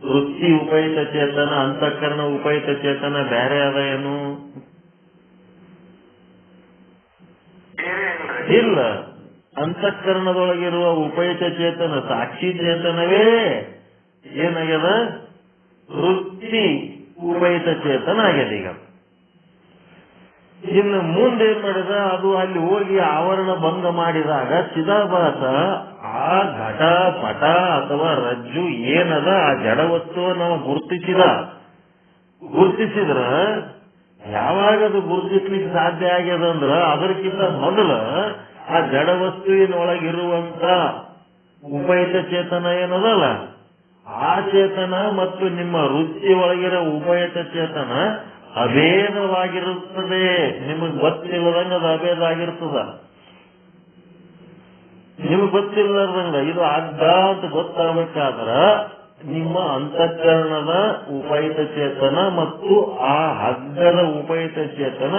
ವೃತ್ತಿ ಉಪಹಿತ ಚೇತನ, ಅಂತಃಕರಣ ಉಪಹಿತ ಚೇತನ ಬೇರೆ ಅದ ಏನು? ಇಲ್ಲ. ಅಂತಃಕರಣದೊಳಗಿರುವ ಉಪಹಿತ ಚೇತನ ಸಾಕ್ಷಿ ಚೇತನವೇ ಏನಾಗ್ಯದ? ವೃತ್ತಿ ಉಪಹಿತ ಚೇತನ ಆಗ್ಯದ. ಈಗ ಇನ್ನು ಮುಂದೇನ್ ಮಾಡಿದ? ಅದು ಅಲ್ಲಿ ಹೋಗಿ ಆವರಣ ಭಂಗ ಮಾಡಿದಾಗ ಚಿದಾಭಾಸ ಆ ಘಟ ಪಟ ಅಥವಾ ರಜ್ಜು ಏನದ ಆ ಜಡವಸ್ತುವ ನಾವು ಗುರುತಿಸಿದ್ರ ಯಾವಾಗ ಅದು ಗುರುತಿಸ್ಲಿಕ್ಕೆ ಸಾಧ್ಯ ಆಗ್ಯದ ಅಂದ್ರ ಅದಕ್ಕಿಂತ ಮೊದಲ ಆ ಜಡವಸ್ತುವಿನೊಳಗಿರುವಂತ ಉಪಹಿತ ಚೇತನ ಏನದಲ್ಲ ಆ ಚೇತನ ಮತ್ತು ನಿಮ್ಮ ವೃತ್ತಿ ಒಳಗಿರೋ ಉಪಹಿತ ಚೇತನ ಅಭೇದವಾಗಿರುತ್ತದೆ. ನಿಮಗ್ ಗೊತ್ತಿಲ್ಲದಂಗ ಅದು ಅಭೇದ ಆಗಿರ್ತದ. ನಿಮಗ್ ಗೊತ್ತಿಲ್ಲದಂಗ ಇದು ಅಡ್ಡ ಅಂತ ಗೊತ್ತಾಗಬೇಕಾದ್ರ ನಿಮ್ಮ ಅಂತಃಕರಣದ ಉಪಹಿತ ಚೇತನ ಮತ್ತು ಆ ಹಗ್ಗದ ಉಪಹಿತ ಚೇತನ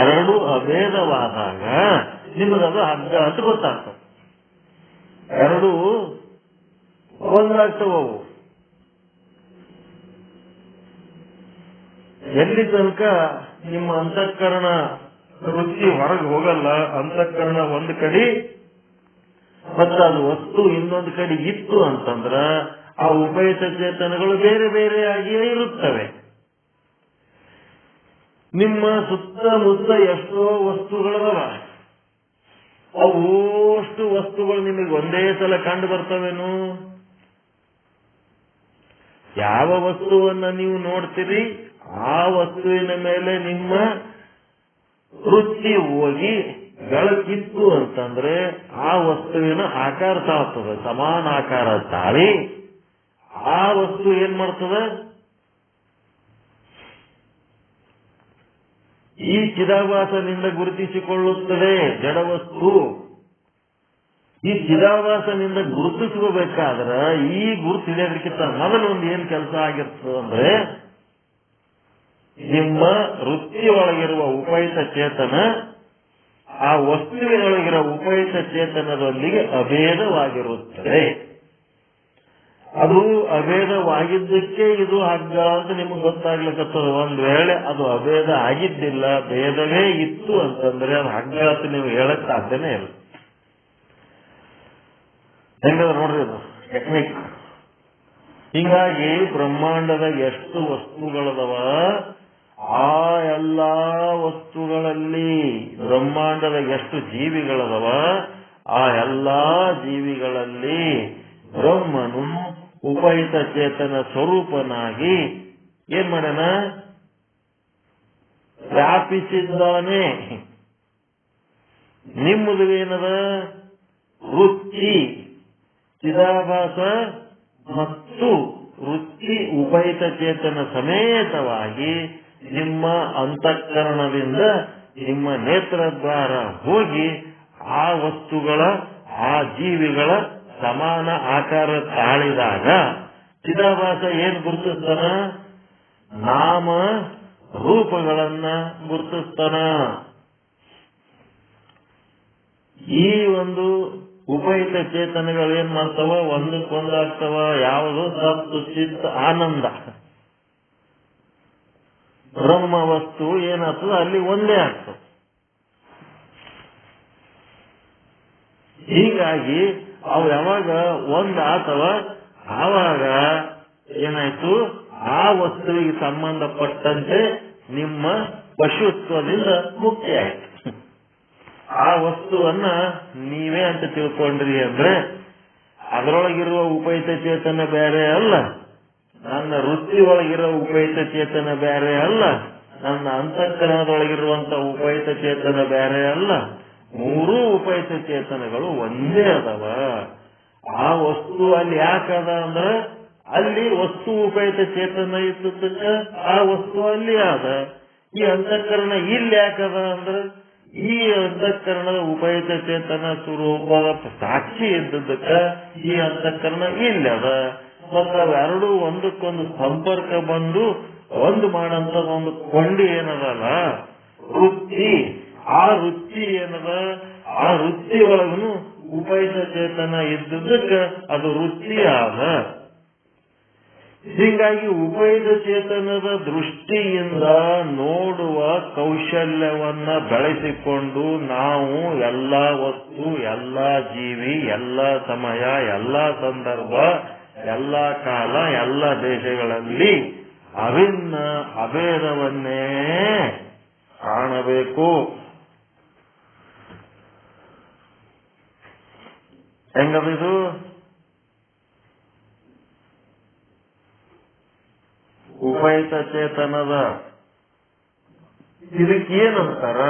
ಎರಡೂ ಅಭೇದವಾದಾಗ ನಿಮಗದು ಹಗ್ಗ ಅಂತ ಗೊತ್ತಾಗ್ತದೆ. ಎರಡೂ ಒಂದಾಗ್ತವವು. ಎಲ್ಲಿ ತನಕ ನಿಮ್ಮ ಅಂತಃಕರಣ ವೃತ್ತಿ ಹೊರಗೆ ಹೋಗಲ್ಲ, ಅಂತಃಕರಣ ಒಂದು ಕಡೆ ಮತ್ತು ಅದು ವಸ್ತು ಇನ್ನೊಂದು ಕಡೆ ಇತ್ತು ಅಂತಂದ್ರ ಆ ಉಪಹಿತ ಚೇತನಗಳು ಬೇರೆ ಬೇರೆಯಾಗಿಯೇ ಇರುತ್ತವೆ. ನಿಮ್ಮ ಸುತ್ತಮುತ್ತ ಎಷ್ಟೋ ವಸ್ತುಗಳವ, ಅವಷ್ಟು ವಸ್ತುಗಳು ನಿಮಗೆ ಒಂದೇ ಸಲ ಕಂಡು ಬರ್ತವೇನು? ಯಾವ ವಸ್ತುವನ್ನ ನೀವು ನೋಡ್ತೀರಿ ಆ ವಸ್ತುವಿನ ಮೇಲೆ ನಿಮ್ಮ ವೃತ್ತಿ ಹೋಗಿ ಬೆಳಕಿತ್ತು ಅಂತಂದ್ರೆ ಆ ವಸ್ತುವಿನ ಆಕಾರ ತಾಳ್ತದೆ. ಸಮಾನ ಆಕಾರ ತಾಳಿ ಆ ವಸ್ತು ಏನ್ ಮಾಡ್ತದ? ಈ ಚಿದಾಭಾಸನಿಂದ ಗುರುತಿಸಿಕೊಳ್ಳುತ್ತದೆ ಜಡವಸ್ತು. ಈ ಚಿದಾಭಾಸನಿಂದ ಗುರುತಿಸ್ಕೋಬೇಕಾದ್ರ ಈ ಗುರುತು ಹಿಡಿಯೋದಕ್ಕಿಂತ ಮೊದಲು ಒಂದು ಏನ್ ಕೆಲಸ ಆಗಿರ್ತದೆ ಅಂದ್ರೆ ನಿಮ್ಮ ವೃತ್ತಿಯೊಳಗಿರುವ ಉಪಹಿತ ಚೇತನ ಆ ವಸ್ತುವಿನೊಳಗಿರುವ ಉಪಹಿತ ಚೇತನದೊಂದಿಗೆ ಅಭೇದವಾಗಿರುತ್ತದೆ. ಅದು ಅಭೇದವಾಗಿದ್ದಕ್ಕೆ ಇದು ಹಗ್ಗ ಅಂತ ನಿಮಗೆ ಗೊತ್ತಾಗ್ಲಿಕ್ಕತ್ತದ. ಒಂದ್ ವೇಳೆ ಅದು ಅಭೇದ ಆಗಿದ್ದಿಲ್ಲ, ಭೇದವೇ ಇತ್ತು ಅಂತಂದ್ರೆ ಅದು ಹಗ್ಗ ಅಂತ ನೀವು ಹೇಳಕ್ ಸಾಧ್ಯನೇ ಇಲ್ಲ. ಹೆಂಗದ ನೋಡ್ರಿ ಅದು ಟೆಕ್ನಿಕ್. ಹೀಗಾಗಿ ಬ್ರಹ್ಮಾಂಡದ ಎಷ್ಟು ವಸ್ತುಗಳದವ, ಆ ಎಲ್ಲಾ ವಸ್ತುಗಳಲ್ಲಿ ಬ್ರಹ್ಮಾಂಡದ ಎಷ್ಟು ಜೀವಿಗಳದವ, ಆ ಎಲ್ಲಾ ಜೀವಿಗಳಲ್ಲಿ ಬ್ರಹ್ಮನು ಉಪಹಿತ ಚೇತನ ಸ್ವರೂಪನಾಗಿ ಏನ್ ಮಾಡ್ಯಾನ, ವ್ಯಾಪಿಸಿದ್ದಾನೆ. ನಿಮ್ಮದು ಏನದ, ವೃತ್ತಿ ಚಿದಾಭಾಸ ಮತ್ತು ವೃತ್ತಿ ಉಪಹಿತ ಚೇತನ ಸಮೇತವಾಗಿ ನಿಮ್ಮ ಅಂತಃಕರಣದಿಂದ ನಿಮ್ಮ ನೇತ್ರದ್ವಾರ ಹೋಗಿ ಆ ವಸ್ತುಗಳ ಆ ಜೀವಿಗಳ ಸಮಾನ ಆಕಾರ ತಾಳಿದಾಗ ಚಿದಾಭಾಸ ಏನ್ ಗುರುತಿಸ್ತಾನ, ನಾಮ ರೂಪಗಳನ್ನ ಗುರುತಿಸ್ತಾನ. ಈ ಒಂದು ಉಪಹಿತ ಚೇತನಗಳು ಏನ್ ಮಾಡ್ತಾವ, ಒಂದಕ್ಕೊಂದಾಗ್ತಾವ. ಯಾವುದು ಸತ್ತು ಚಿತ್ತ ಆನಂದ ಬ್ರಹ್ಮ ವಸ್ತು ಏನಾಗ್ತದ ಅಲ್ಲಿ ಒಂದೇ ಆಗ್ತದೆ. ಹೀಗಾಗಿ ಅವು ಯಾವಾಗ ಒಂದಾತವ ಆವಾಗ ಏನಾಯ್ತು, ಆ ವಸ್ತುವಿಗೆ ಸಂಬಂಧಪಟ್ಟಂತೆ ನಿಮ್ಮ ಪಶುತ್ವದಿಂದ ಮುಕ್ತಿ ಆಯ್ತು. ಆ ವಸ್ತುವನ್ನ ನೀವೇ ಅಂತ ತಿಳ್ಕೊಂಡ್ರಿ ಅಂದ್ರೆ ಅದರೊಳಗಿರುವ ಉಪಹಿತ ಚೇತನ ಬೇರೆ ಅಲ್ಲ, ನನ್ನ ವೃತ್ತಿ ಒಳಗಿರೋ ಉಪಹಿತ ಚೇತನ ಬೇರೆ ಅಲ್ಲ, ನನ್ನ ಅಂತಃಕರಣದೊಳಗಿರುವಂತ ಉಪಹಿತ ಚೇತನ ಬೇರೆ ಅಲ್ಲ. ಮೂರೂ ಉಪಹಿತ ಚೇತನಗಳು ಒಂದೇ ಅದಾವ. ಆ ವಸ್ತು ಅಲ್ಲಿ ಯಾಕದ ಅಂದ್ರೆ ಅಲ್ಲಿ ವಸ್ತು ಉಪಹಿತ ಚೇತನ ಇದ್ದಕ್ಕ ಆ ವಸ್ತು ಅಲ್ಲಿ ಆದ. ಈ ಅಂತಃಕರಣ ಇಲ್ಲಿ ಯಾಕದ ಅಂದ್ರೆ ಈ ಅಂತಃಕರಣದ ಉಪಹಿತ ಚೇತನ ಸ್ವರೂಪದ ಸಾಕ್ಷಿ ಇದ್ದಕ್ಕ ಈ ಅಂತಃಕರಣ ಇಲ್ಲಿ ಅದ. ಮತ್ತು ಅವೆರಡೂ ಒಂದಕ್ಕೊಂದು ಸಂಪರ್ಕ ಬಂದು ಒಂದು ಮಾಡಂತ ಒಂದು ಕೊಂಡಿ ಏನದಲ್ಲ ವೃತ್ತಿ, ಆ ವೃತ್ತಿ ಏನದ, ಆ ವೃತ್ತಿ ಒಳಗನು ಉಪಹಿತ ಚೇತನ ಇದ್ದಕ್ಕ ಅದು ವೃತ್ತಿ ಆದ. ಹೀಗಾಗಿ ಉಪಹಿತ ಚೇತನದ ದೃಷ್ಟಿಯಿಂದ ನೋಡುವ ಕೌಶಲ್ಯವನ್ನ ಬೆಳೆಸಿಕೊಂಡು ನಾವು ಎಲ್ಲಾ ವಸ್ತು, ಎಲ್ಲಾ ಜೀವಿ, ಎಲ್ಲಾ ಸಮಯ, ಎಲ್ಲಾ ಸಂದರ್ಭ, ಎಲ್ಲಾ ಕಾಲ, ಎಲ್ಲ ದೇಶಗಳಲ್ಲಿ ಅಭಿನ್ನ ಅಭೇದವನ್ನೇ ಕಾಣಬೇಕು. ಹೆಂಗದು ಉಪಹಿತ ಚೇತನದ ಇದಕ್ಕೇನಂತಾರ,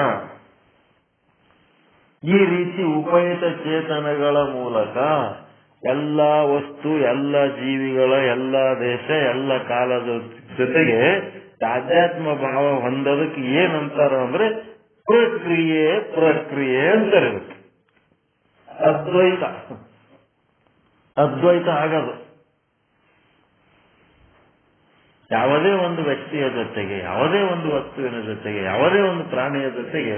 ಈ ರೀತಿ ಉಪಹಿತ ಚೇತನಗಳ ಮೂಲಕ ಎಲ್ಲ ವಸ್ತು, ಎಲ್ಲ ಜೀವಿಗಳ, ಎಲ್ಲ ದೇಶ, ಎಲ್ಲ ಕಾಲದ ಜೊತೆಗೆ ಆಧ್ಯಾತ್ಮ ಭಾವ ಹೊಂದೋದಕ್ಕೆ ಏನಂತಾರ ಅಂದ್ರೆ ಪ್ರಕ್ರಿಯೆ ಪ್ರಕ್ರಿಯೆ ಅಂತಾರೆ. ಅದ್ವೈತ ಅದ್ವೈತ ಆಗದು. ಯಾವುದೇ ಒಂದು ವ್ಯಕ್ತಿಯ ಜೊತೆಗೆ, ಯಾವುದೇ ಒಂದು ವಸ್ತುವಿನ ಜೊತೆಗೆ, ಯಾವುದೇ ಒಂದು ಪ್ರಾಣಿಯ ಜೊತೆಗೆ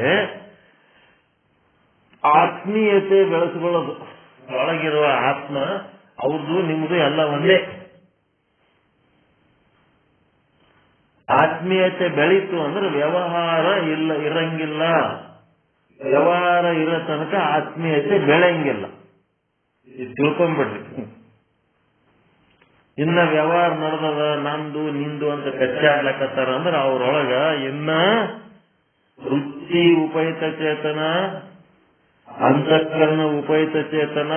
ಆತ್ಮೀಯತೆ ಬೆಳೆಸಿಕೊಳ್ಳೋದು. ಒಳಗಿರುವ ಆತ್ಮ ಅವ್ರದ್ದು ನಿಮ್ದು ಎಲ್ಲ ಒಂದೇ. ಆತ್ಮೀಯತೆ ಬೆಳೀತು ಅಂದ್ರೆ ವ್ಯವಹಾರ ಇರಂಗಿಲ್ಲ. ವ್ಯವಹಾರ ಇರೋ ತನಕ ಆತ್ಮೀಯತೆ ಬೆಳೆಯಂಗಿಲ್ಲ. ಇದು ತಿಳ್ಕೊಂಡ್ಬಿಡ್ರಿ. ಇನ್ನ ವ್ಯವಹಾರ ನಡೆದದ ನಂದು ನಿಂದು ಅಂತ ಕಚ್ಚಾಡ್ಲಕತ್ತಾರ ಅಂದ್ರೆ ಅವ್ರೊಳಗ ಇನ್ನ ವೃತ್ತಿ ಉಪಹಿತ ಚೇತನ, ಅಂತಃಕರಣ ಉಪಹಿತ ಚೇತನ,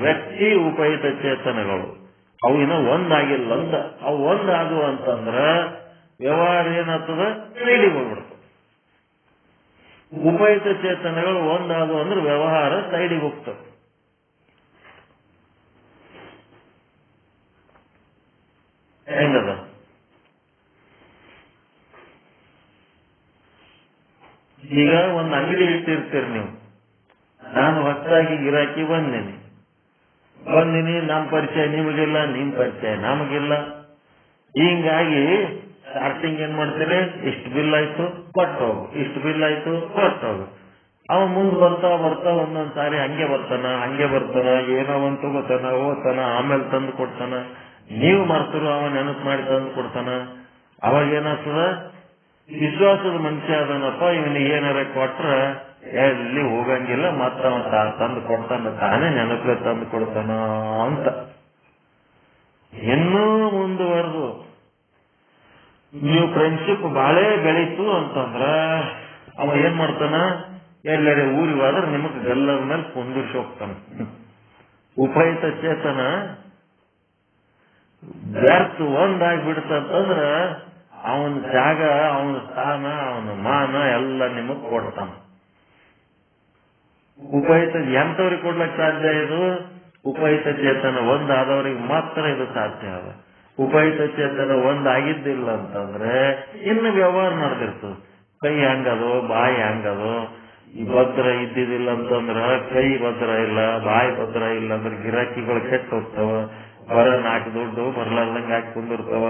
ವ್ಯಕ್ತಿ ಉಪಹಿತ ಚೇತನಗಳು ಅವು ಇನ್ನ ಒಂದಾಗಿಲ್ಲ ಅಂತ. ಅವು ಒಂದಾಗುವ ಅಂತಂದ್ರ ವ್ಯವಹಾರ ಏನಾಗ್ತದ, ಸೈಡಿಗೆ ಹೋಗ್ಬಿಡ್ತದೆ. ಉಪಹಿತ ಚೇತನಗಳು ಒಂದಾಗುವ ಅಂದ್ರೆ ವ್ಯವಹಾರ ಸೈಡಿಗೆ ಹೋಗ್ತದೆ. ಹೆಂಗದ ಈಗ ಒಂದು ಅಂಗಡಿ ಇಟ್ಟಿರ್ತೀರಿ ನೀವು. ನಾನು ಹೊಸದಾಗಿ ಗಿರಾಕಿ ಬಂದಿನಿ, ನಮ್ಮ ಪರಿಚಯ ನಿಮಗಿಲ್ಲ, ನಿಮ್ ಪರಿಚಯ ನಮಗಿಲ್ಲ. ಹಿಂಗಾಗಿ ಸ್ಟಾರ್ಟಿಂಗ್ ಏನ್ ಮಾಡ್ತೀರಿ, ಇಷ್ಟು ಬಿಲ್ ಆಯ್ತು ಕೊಟ್ಟೋಗು, ಇಷ್ಟು ಬಿಲ್ ಆಯ್ತು ಕೊಟ್ಟೋಗು. ಅವ ಮುಂದೆ ಬರ್ತಾ ಬರ್ತಾ ಒಂದೊಂದ್ ಸಾರಿ ಹಂಗೆ ಬರ್ತಾನ ಏನೋ ಒಂದ್ ತಗೋತಾನ ಹೋಗ್ತಾನ, ಆಮೇಲೆ ತಂದು ಕೊಡ್ತಾನ. ನೀವು ಮರ್ತರು ಅವ ನೆನಪು ಮಾಡಿ ತಂದು ಕೊಡ್ತಾನ. ಅವಾಗ ಏನಾಗ್ತದ, ವಿಶ್ವಾಸದ ಮನುಷ್ಯ ಅದನಪ್ಪ, ಇವನಿಗೆ ಏನಾರ ಕೊಟ್ರ ಎಲ್ಲಿ ಹೋಗಂಗಿಲ್ಲ, ಮತ್ತ ಅವ ತಂದು ಕೊಡ್ತಾನ, ತಾನೇ ನೆನಪಲೆ ತಂದು ಕೊಡ್ತಾನ ಅಂತ. ಇನ್ನೂ ಮುಂದುವರೆದು ನೀವು ಫ್ರೆಂಡ್ಶಿಪ್ ಬಾಳೆ ಬೆಳೀತು ಅಂತಂದ್ರ ಅವ ಏನ್ ಮಾಡ್ತಾನ, ಎಲ್ಲರೇ ಊರಿಗೆ ಹೋದ್ರೆ ನಿಮಗ್ ಗಲ್ಲದ ಮೇಲೆ ಕುಂದಿರ್ಸಿ ಹೋಗ್ತಾನ. ಉಪಯುಕ್ತ ಚೇತನ ವ್ಯರ್ಥ ಒಂದಾಗ್ಬಿಡ್ತಂತಂದ್ರ ಅವನ ಜಾಗ, ಅವನ ಸ್ಥಾನ, ಅವನ ಮಾನ ಎಲ್ಲ ನಿಮಗ್ ಕೊಡ್ತಾನ. ಉಪಯುಕ್ತ ಎಂತವ್ರಿಗೆ ಕೊಡ್ಲಕ್ ಸಾಧ್ಯ? ಇದು ಉಪಯುಕ್ತ ಚೇತನ ಒಂದಾದವ್ರಿಗೆ ಮಾತ್ರ ಇದು ಸಾಧ್ಯ ಅದ. ಉಪಯುಕ್ತ ಚೇತನ ಒಂದಾಗಿದ್ದಿಲ್ಲ ಅಂತಂದ್ರೆ ಇನ್ನು ವ್ಯವಹಾರ ನಡೆದಿರ್ತದೆ. ಕೈ ಹೆಂಗದು, ಬಾಯಿ ಹೆಂಗದು, ಈ ಭದ್ರ ಇದ್ದಿದ್ದಿಲ್ಲ ಅಂತಂದ್ರ ಕೈ ಭದ್ರ ಇಲ್ಲ, ಬಾಯಿ ಭದ್ರ ಇಲ್ಲ ಅಂದ್ರೆ ಗಿರಾಕಿಗಳು ಕೆಟ್ಟ ಹೋಗ್ತಾವ, ಬರ 4 ದುಡ್ಡು ಬರ್ಲಾರ್ದಂಗ ಹಾಕಿ ಕುಂದಿರ್ತಾವ,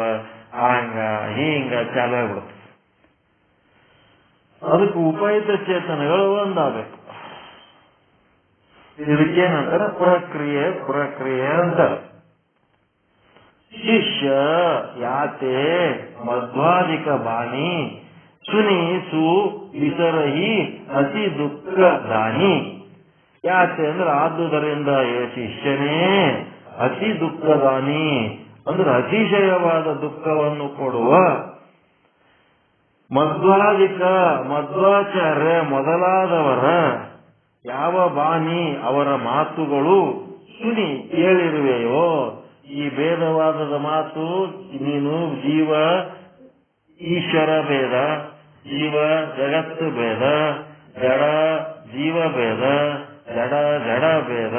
ಹಂಗ ಹಿಂಗ ಚಾಲು ಆಗ್ಬಿಡ್ತಾವ. ಅದಕ್ಕೆ ಉಪಯುಕ್ತ ಚೇತನಗಳು ಒಂದಾಗಬೇಕು. ಇದಕ್ಕೇನಂತಾರ, ಪ್ರಕ್ರಿಯೆ ಅಂತಾರೆ. ಶಿಷ್ಯ ಯಾತೆ ಮಧ್ವಾದಿಕ ಬಾಣಿ ಸುನೀಸು ವಿಸರಹಿ ಅತಿ ದುಃಖ ದಾನಿ. ಯಾತೆ ಅಂದ್ರೆ ಆದುದರಿಂದ ಶಿಷ್ಯನೇ ಅತಿ ದುಃಖದಾನಿ ಅಂದ್ರೆ ಅತಿಶಯವಾದ ದುಃಖವನ್ನು ಕೊಡುವ. ಮಧ್ವಾಚಾರ್ಯ ಮೊದಲಾದವರ ಯಾವ ಬಾಣಿ ಅವರ ಮಾತುಗಳು ಸುನಿ ಕೇಳಿರುವೆಯೋ, ಈ ಭೇದವಾದದ ಮಾತು, ನೀನು ಜೀವ ಈಶ್ವರ ಭೇದ, ಜೀವ ಜಗತ್ತು ಭೇದ, ಜಡ ಜೀವ ಭೇದ, ಜಡ ಭೇದ,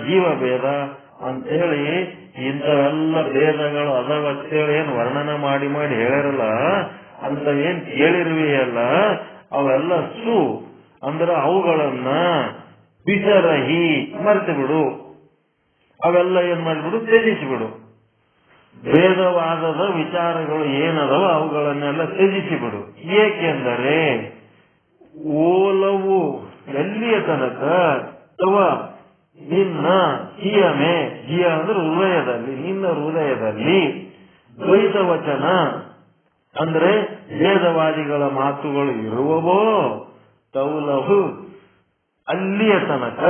ಜೀವ ಭೇದ ಅಂತೇಳಿ ಇಂಥವೆಲ್ಲ ಭೇದಗಳು ಅದಾವತ್ತೇಳಿ ಏನ್ ವರ್ಣನ ಮಾಡಿ ಹೇಳಿರಲ್ಲ, ಅಂತ ಏನ್ ಕೇಳಿರುವೆಯಲ್ಲ ಅವೆಲ್ಲ ಸು ಅಂದ್ರೆ ಅವುಗಳನ್ನ ವಿಸರಹಿ ಮರೆತು ಬಿಡು, ಅವೆಲ್ಲ ಏನ್ ಮಾಡಿಬಿಡು, ತ್ಯಜಿಸಿಬಿಡು. ಭೇದವಾದದ ವಿಚಾರಗಳು ಏನದವ ಅವುಗಳನ್ನೆಲ್ಲ ತ್ಯಜಿಸಿಬಿಡು. ಏಕೆಂದರೆ ಓಲವು ಎಲ್ಲಿಯ ತನಕ ಅಥವಾ ನಿನ್ನ ಜಿಯ ಅಂದ್ರೆ ಹೃದಯದಲ್ಲಿ, ನಿನ್ನ ಹೃದಯದಲ್ಲಿ ದ್ವೈತ ವಚನ ಅಂದ್ರೆ ಭೇದವಾದಿಗಳ ಮಾತುಗಳು ಇರುವವೋ ತೌಲವು ಅಲ್ಲಿಯ ತನಕ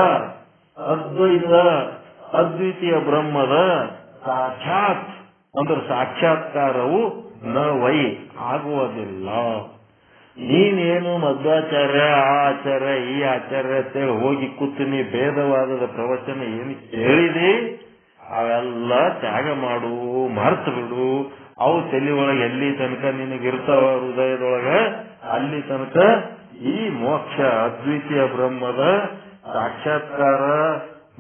ಅದ್ವಿತೀಯ ಬ್ರಹ್ಮದ ಸಾಕ್ಷಾತ್ ಅಂದ್ರೆ ಸಾಕ್ಷಾತ್ಕಾರವು ನ ವೈ ಆಗುವುದಿಲ್ಲ. ನೀನೇನು ಮಧ್ವಾಚಾರ್ಯ ಆ ಆಚಾರ್ಯ ಈ ಆಚಾರ್ಯ ಅಂತೇಳಿ ಹೋಗಿ ಕೂತು ನೀ ಭೇದವಾದದ ಪ್ರವಚನ ಏನು ಕೇಳಿದಿ ಅವೆಲ್ಲ ತ್ಯಾಗ ಮಾಡು, ಮರ್ತು ಬಿಡು. ಅವು ತಲೆ ಒಳಗೆ ಎಲ್ಲಿ ತನಕ ನಿನಗಿರ್ತಾವ ಹೃದಯದೊಳಗ ಅಲ್ಲಿ ತನಕ ಈ ಮೋಕ್ಷ ಅದ್ವಿತೀಯ ಬ್ರಹ್ಮದ ಸಾಕ್ಷಾತ್ಕಾರ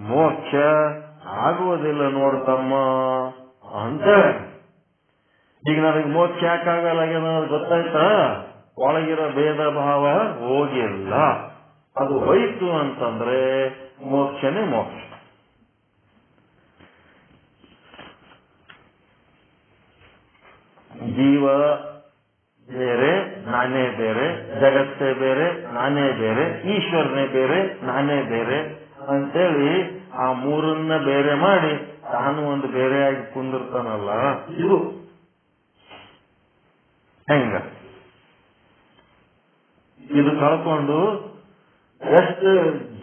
ಮೋಕ್ಷ ಆಗುವುದಿಲ್ಲ ನೋಡ್ತಮ್ಮ ಅಂತ. ಈಗ ನನಗೆ ಮೋಕ್ಷ ಯಾಕಾಗಲ್ಲ ಗೊತ್ತಾಯ್ತಾ? ಒಳಗಿರೋ ಭೇದ ಭಾವ ಹೋಗಿಲ್ಲ, ಅದು ಹೋಯ್ತು ಅಂತಂದ್ರೆ ಮೋಕ್ಷನೇ ಮೋಕ್ಷ. ಜೀವ ಬೇರೆ, ನಾನೇ ಬೇರೆ, ಜಗತ್ತೇ ಬೇರೆ, ನಾನೇ ಬೇರೆ, ಈಶ್ವರನೇ ಬೇರೆ, ನಾನೇ ಬೇರೆ ಅಂತೇಳಿ ಆ ಮೂರನ್ನ ಬೇರೆ ಮಾಡಿ ತಾನು ಒಂದು ಬೇರೆಯಾಗಿ ಕುಂದಿರ್ತಾನಲ್ಲ, ಇದು ಹೆಂಗ? ಇದು ಕಳ್ಕೊಂಡು ಎಷ್ಟು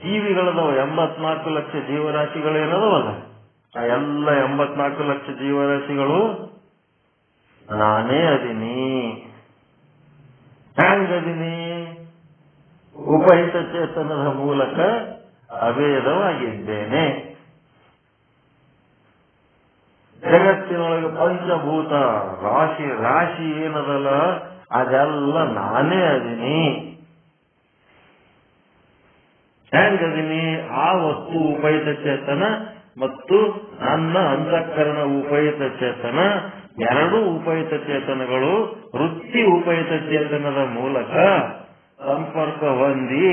ಜೀವಿಗಳದವ? 84 ಲಕ್ಷ ಜೀವರಾಶಿಗಳೇನದವಲ್ಲ, ಆ ಎಲ್ಲ 84 ಲಕ್ಷ ಜೀವರಾಶಿಗಳು ನಾನೇ ಅದೀನಿ. ಹೆಂಗದೀನಿ? ಉಪಹಿತ ಚೇತನದ ಮೂಲಕ ಅಭೇದವಾಗಿದ್ದೇನೆ. ಜಗತ್ತಿನೊಳಗೆ ಪಂಚಭೂತ ರಾಶಿ ಏನದಲ್ಲ ಅದೆಲ್ಲ ನಾನೇ ಅದೀನಿ. ಹೆಂಗದೀನಿ? ಆ ವಸ್ತು ಉಪಹಿತ ಚೇತನ ಮತ್ತು ನನ್ನ ಅಂತಃಕರಣ ಉಪಹಿತ ಚೇತನ, ಎರಡೂ ಉಪಹಿತ ಚೇತನಗಳು ವೃತ್ತಿ ಉಪಹಿತ ಚೇತನದ ಮೂಲಕ ಸಂಪರ್ಕ ಹೊಂದಿ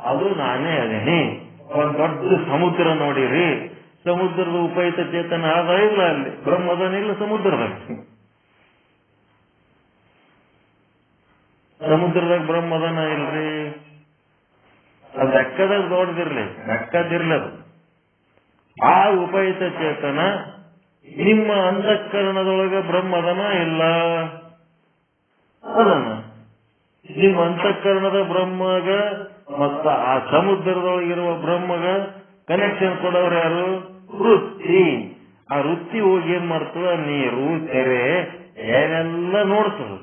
ಅದು ನಾನೇ ಅದೀನಿ. ಒಂದ್ ದೊಡ್ಡ ಸಮುದ್ರ ನೋಡಿರಿ, ಸಮುದ್ರದ ಉಪಹಿತ ಚೇತನ ಆದ ಇಲ್ಲ, ಅಲ್ಲಿ ಬ್ರಹ್ಮದನಿಲ್ಲ ಸಮುದ್ರದಲ್ಲಿ. ಸಮುದ್ರದಾಗ ಬ್ರಹ್ಮದನ ಇಲ್ರಿ. ಅದು ಲೆಕ್ಕದಾಗ ದೊಡ್ಡದಿರ್ಲಿ, ಲೆಕ್ಕದಿರ್ಲಿ ಅದು. ಆ ಉಪಯುಕ್ತ ಚೇತನ ನಿಮ್ಮ ಅಂತಃಕರಣದೊಳಗೆ ಬ್ರಹ್ಮದನ ಇಲ್ಲ ಅದನ್ನ ನಿಮ್ಮ ಅಂತಃಕರಣದ ಬ್ರಹ್ಮಗ ಮತ್ತ ಆ ಸಮುದ್ರದೊಳಗಿರುವ ಬ್ರಹ್ಮಗ ಕನೆಕ್ಷನ್ ಕೊಡೋರು ಯಾರು? ವೃತ್ತಿ. ಆ ವೃತ್ತಿ ಹೋಗಿ ಏನ್ ಮಾಡ್ತದ? ನೀರು, ಕೆರೆ ಏನೆಲ್ಲ ನೋಡ್ತದ.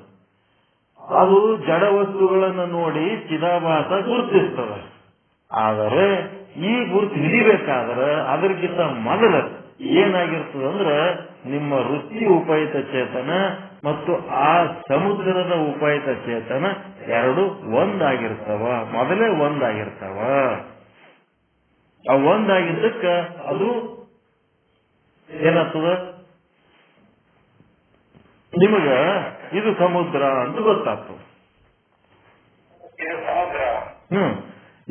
ಅದು ಜಡ ವಸ್ತುಗಳನ್ನು ನೋಡಿ ಚಿದಾಭಾಸ ಗುರುತಿಸ್ತದ. ಆದರೆ ಈ ಗುರುತು ಹಿಡಿಬೇಕಾದ್ರೆ ಅದಕ್ಕಿಂತ ಮೊದಲು ಏನಾಗಿರ್ತದಂದ್ರೆ ನಿಮ್ಮ ವೃತ್ತಿ ಉಪಯುಕ್ತ ಚೇತನ ಮತ್ತು ಆ ಸಮುದ್ರದ ಉಪಯುಕ್ತ ಚೇತನ ಎರಡು ಒಂದಾಗಿರ್ತಾವ. ಮೊದಲೇ ಒಂದಾಗಿರ್ತಾವ. ಆ ಒಂದಾಗಿದ್ದಕ್ಕ ಅದು ಏನಾಗ್ತದ? ನಿಮಗ ಇದು ಸಮುದ್ರ ಅಂತ ಗೊತ್ತಾಗ್ತದೆ.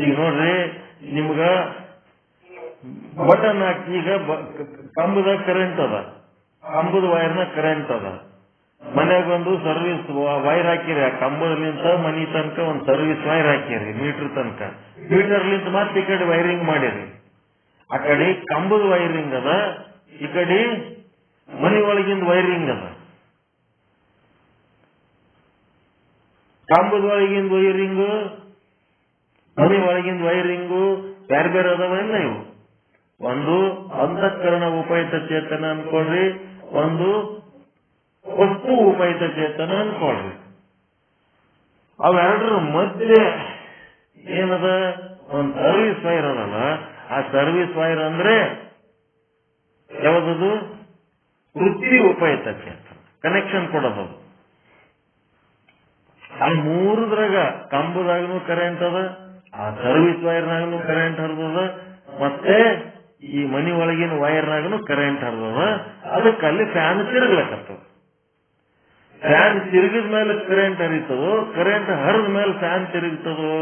ಈಗ ನೋಡ್ರಿ, ನಿಮ್ಗ ಬಟನ್ ಹಾಕಿ, ಈಗ ಕಂಬದ ಕರೆಂಟ್ ಅದ, ಕಂಬದ ವೈರ್ನ ಕರೆಂಟ್ ಅದ. ಮನ್ಯಾಗ ಒಂದು ಸರ್ವಿಸ್ ವೈರ್ ಹಾಕಿರಿ, ಆ ಕಂಬದಲಿಂತ ಮನಿ ತನಕ ಒಂದು ಸರ್ವಿಸ್ ವೈರ್ ಹಾಕಿರಿ, ಮೀಟರ್ ತನಕ. ಮೀಟರ್ಲಿಂತ ಮತ್ತೆ ಈ ಕಡೆ ವೈರಿಂಗ್ ಮಾಡಿರಿ. ಆ ಕಡೆ ಕಂಬದ ವೈರಿಂಗ್ ಅದ, ಈ ಕಡೆ ಮನಿ ಒಳಗಿಂದ ವೈರಿಂಗ್ ಅದ. ಕಂಬದ ಒಳಗಿಂದ ವೈರಿಂಗು, ಮನಿ ಒಳಗಿಂದ ವೈರಿಂಗು ಬೇರೆ ಬೇರೆ ಅದಾವಲ್ಲ ಇವು. ಒಂದು ಅಂತಃಕರಣ ಉಪಯುಕ್ತ ಚೇತನ ಅನ್ಕೊಳ್ರಿ, ಒಂದು ವಸ್ತು ಉಪಯುಕ್ತ ಚೇತನ ಅನ್ಕೊಳ್ರಿ. ಅವೆರಡರ ಮಧ್ಯೆ ಏನದ? ಒಂದು ಸರ್ವಿಸ್ ವೈರ್ ಅದಲ್ಲ, ಆ ಸರ್ವಿಸ್ ವೈರ್ ಅಂದ್ರೆ ಯಾವ್ದದು? ವೃತ್ತಿ ಉಪಯುಕ್ತ ಚೇತನ ಕನೆಕ್ಷನ್ ಕೊಡೋದು. ಆ ಮೂರದ್ರಾಗ ಕಂಬದಾಗನು ಕರೆಂಟ್ ಅದ, ಆ ಸರ್ವಿಸ್ ವೈರ್ನಾಗನು ಕರೆಂಟ್ ಹರಿದದ, ಮತ್ತೆ ಈ ಮನಿ ಒಳಗಿನ ವೈರ್ನಾಗನು ಕರೆಂಟ್ ಹರಿದದ. ಅದಕ್ಕೆ ಅಲ್ಲಿ ಫ್ಯಾನ್ ತಿರುಗ್ಲಕತ್ತದ. ಫ್ಯಾನ್ ತಿರುಗಿದ ಮೇಲೆ ಕರೆಂಟ್ ಹರಿತದೋ, ಕರೆಂಟ್ ಹರಿದ ಮೇಲೆ ಫ್ಯಾನ್ ತಿರುಗ್ತದೋ?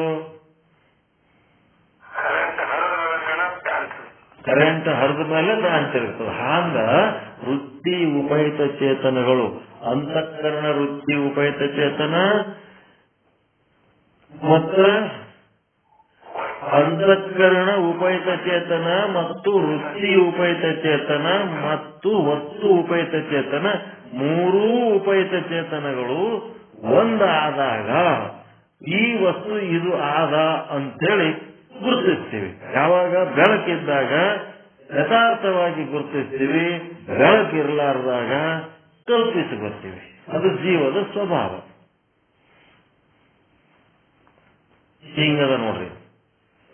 ಕರೆಂಟ್ ಹರಿದ ಮೇಲೆ ಫ್ಯಾನ್ ತಿರುಗ್ತದೆ. ಹಾಂಗ ವೃತ್ತಿ ಉಪಯುಕ್ತ ಚೇತನಗಳು, ಅಂತಃಕರಣ ವೃತ್ತಿ ಉಪಯುಕ್ತ ಚೇತನ ಮತ್ತು ಅಂತಃಕರಣ ಉಪಯುಕ್ತ ಚೇತನ ಮತ್ತು ವೃತ್ತಿ ಉಪಯುಕ್ತ ಚೇತನ ಮತ್ತು ವಸ್ತು ಉಪಯುಕ್ತ ಚೇತನ, ಮೂರೂ ಉಪಯುಕ್ತ ಚೇತನಗಳು ಒಂದಾದಾಗ ಈ ವಸ್ತು ಇದು ಆದ ಅಂತೇಳಿ ಗುರುತಿಸ್ತೀವಿ. ಯಾವಾಗ? ಬೆಳಕಿದ್ದಾಗ ಯಥಾರ್ಥವಾಗಿ ಗುರುತಿಸ್ತೀವಿ, ಬೆಳಕಿರಲಾರ್ದಾಗ ಕಲ್ಪಿಸಿಕೊಳ್ತೀವಿ. ಅದು ಜೀವದ ಸ್ವಭಾವ. ಹಿಂಗದ ನೋಡ್ರಿ.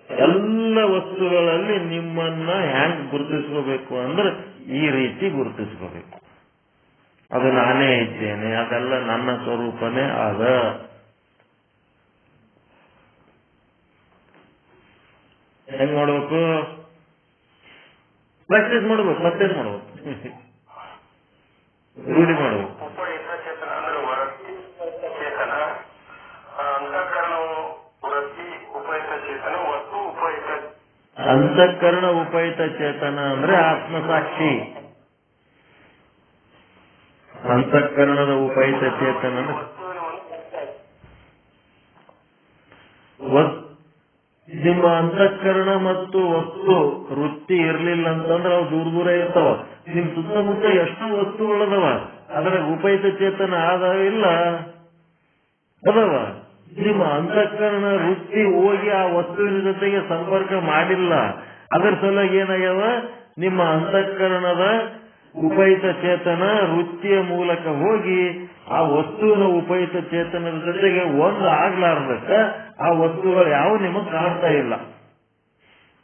ಎಲ್ಲ ವಸ್ತುಗಳಲ್ಲಿ ನಿಮ್ಮನ್ನ ಹ್ಯಾಂಗ್ ಗುರುತಿಸ್ಕೋಬೇಕು ಅಂದ್ರೆ ಈ ರೀತಿ ಗುರುತಿಸ್ಕೋಬೇಕು. ಅದು ನಾನೇ ಇದ್ದೇನೆ, ಅದೆಲ್ಲ ನನ್ನ ಸ್ವರೂಪನೇ ಆದ. ಹೆಂಗ್ ಮಾಡ್ಬೇಕು? ಪ್ರಾಕ್ಟೀಸ್ ಮಾಡ್ಬೇಕು, ಮತ್ತೇನ್ ಮಾಡ್ಬೇಕು? ರೂಢಿ ಮಾಡ್ಬೇಕು. ಅಂತಃಕರಣ ಉಪಯುಕ್ತ ಚೇತನ ಅಂದ್ರೆ ಆತ್ಮಸಾಕ್ಷಿ. ಅಂತಃಕರಣದ ಉಪಯುಕ್ತ ಚೇತನ ನಿಮ್ಮ ಅಂತಃಕರಣ ಮತ್ತು ವಸ್ತು ವೃತ್ತಿ ಇರ್ಲಿಲ್ಲ ಅಂತಂದ್ರೆ ಅವು ದೂರ ದೂರ ಇರ್ತಾವ. ನಿಮ್ ಸುತ್ತಮುತ್ತ ಎಷ್ಟು ವಸ್ತುಗಳದವ, ಅದರ ಉಪಯುಕ್ತ ಚೇತನ ಆದಾವ ಇಲ್ಲ ಅದವ. ನಿಮ್ಮ ಅಂತಃಕರಣ ವೃತ್ತಿ ಹೋಗಿ ಆ ವಸ್ತುವಿನ ಜೊತೆಗೆ ಸಂಪರ್ಕ ಮಾಡಿಲ್ಲ. ಅದರ ಸಲುವಾಗಿ ಏನಾಗ್ಯವ? ನಿಮ್ಮ ಅಂತಃಕರಣದ ಉಪಯುಕ್ತ ಚೇತನ ವೃತ್ತಿಯ ಮೂಲಕ ಹೋಗಿ ಆ ವಸ್ತುವಿನ ಉಪಯುಕ್ತ ಚೇತನದ ಜೊತೆಗೆ ಒಂದು ಆಗ್ಲಾರ್ದಕ್ಕ ಆ ವಸ್ತುಗಳು ಯಾವ ನಿಮಗ್ ಕಾಣ್ತಾ ಇಲ್ಲ.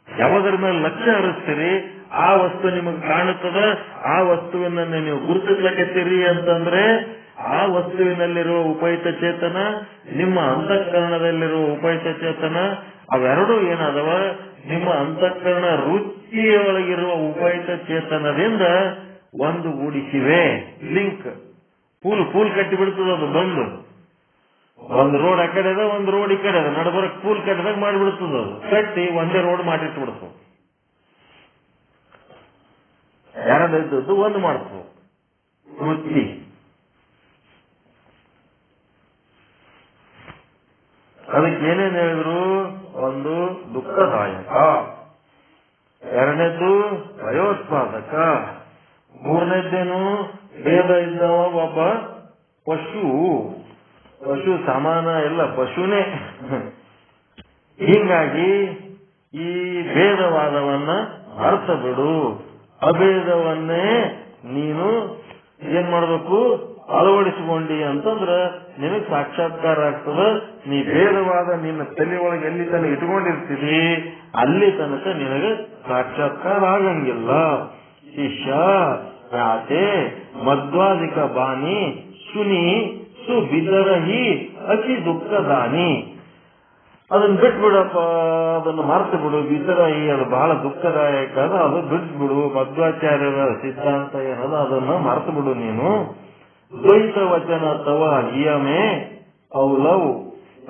ಯಾವುದರ ಮೇಲೆ ಲಕ್ಷ್ಯ ಹರಿಸ್ತೀರಿ ಆ ವಸ್ತು ನಿಮಗ್ ಕಾಣುತ್ತದ. ಆ ವಸ್ತುವಿನನ್ನು ನೀವು ಗುರುತಿಸ್ಲಕತ್ತೀರಿ ಅಂತಂದ್ರೆ ಆ ವಸ್ತುವಿನಲ್ಲಿರುವ ಉಪಯುಕ್ತ ಚೇತನ, ನಿಮ್ಮ ಅಂತಃಕರಣದಲ್ಲಿರುವ ಉಪಯುಕ್ತ ಚೇತನ, ಅವೆರಡೂ ಏನಾದವ? ನಿಮ್ಮ ಅಂತಃಕರಣ ವೃತ್ತಿಯೊಳಗಿರುವ ಉಪಯುಕ್ತ ಚೇತನದಿಂದ ಒಂದು ಗೂಡಿಸಿವೆ. ಲಿಂಕ್ ಪೂಲ್ ಕಟ್ಟಿ ಬಿಡ್ತದ. ಅದು ಬಂದು ಒಂದು ರೋಡ್ ಆ ಕಡೆ ಅದ, ಒಂದು ರೋಡ್ ಈ ಕಡೆ ಅದ, ನಡಬರಕ್ ಪೂಲ್ ಕಟ್ಟಿದಾಗ ಮಾಡಿಬಿಡ್ತದ. ಅದು ಕಟ್ಟಿ ಒಂದೇ ರೋಡ್ ಮಾಡಿಟ್ಬಿಡ್ತು. ಯಾರದ್ದು ಒಂದು ಮಾಡ್ತು ವೃತ್ತಿ. ಅದಕ್ಕೆ ಏನೇನು ಹೇಳಿದ್ರು? ಒಂದು ದುಃಖದಾಯಕ, ಎರಡನೇದ್ದು ಭಯೋತ್ಪಾದಕ, ಮೂರನೇದ್ದೇನು ಭೇದ ಇದ್ದವ ಒಬ್ಬ ಪಶು ಸಮಾನ ಎಲ್ಲ ಪಶುನೇ. ಹೀಗಾಗಿ ಈ ಭೇದವಾದವನ್ನ ಅರ್ಥ ಬಿಡು, ಅಭೇದವನ್ನೇ ನೀನು ಏನ್ ಮಾಡ್ಬೇಕು, ಅಳವಡಿಸಿಕೊಂಡಿ ಅಂತಂದ್ರ ನಿನಗ್ ಸಾಕ್ಷಾತ್ಕಾರ ಆಗ್ತದ. ನೀ ಭೇದವಾದ ನಿನ್ನ ತಲೆ ಒಳಗೆ ಎಲ್ಲಿ ತನಕ ಇಟ್ಕೊಂಡಿರ್ತೀರಿ ಅಲ್ಲಿ ತನಕ ನಿನಗೆ ಸಾಕ್ಷಾತ್ಕಾರ ಆಗಂಗಿಲ್ಲ. ಶಿಷ್ಯ ಯಾತೆ ಮಧ್ವಾದಿಕ ಬಾನಿ ಸುನಿ ಸುಬಿದರಹಿ ಅತಿ ದುಃಖದಾನಿ. ಅದನ್ನ ಬಿಟ್ಬಿಡಪ್ಪ, ಅದನ್ನು ಮರ್ತು ಬಿಡು. ಬಿದರಹಿ ಅದು ಬಹಳ ದುಃಖದಾಯಕ ಅದ, ಅದು ಬಿಟ್ಬಿಡು. ಮಧ್ವಾಚಾರ್ಯರ ಸಿದ್ಧಾಂತ ಏನದ ಅದನ್ನ ಮರ್ತು ಬಿಡು ನೀನು. ದ್ವೈತ ವಚನ ಅಥವಾ ಇಯಮೆ ಅವಲವು,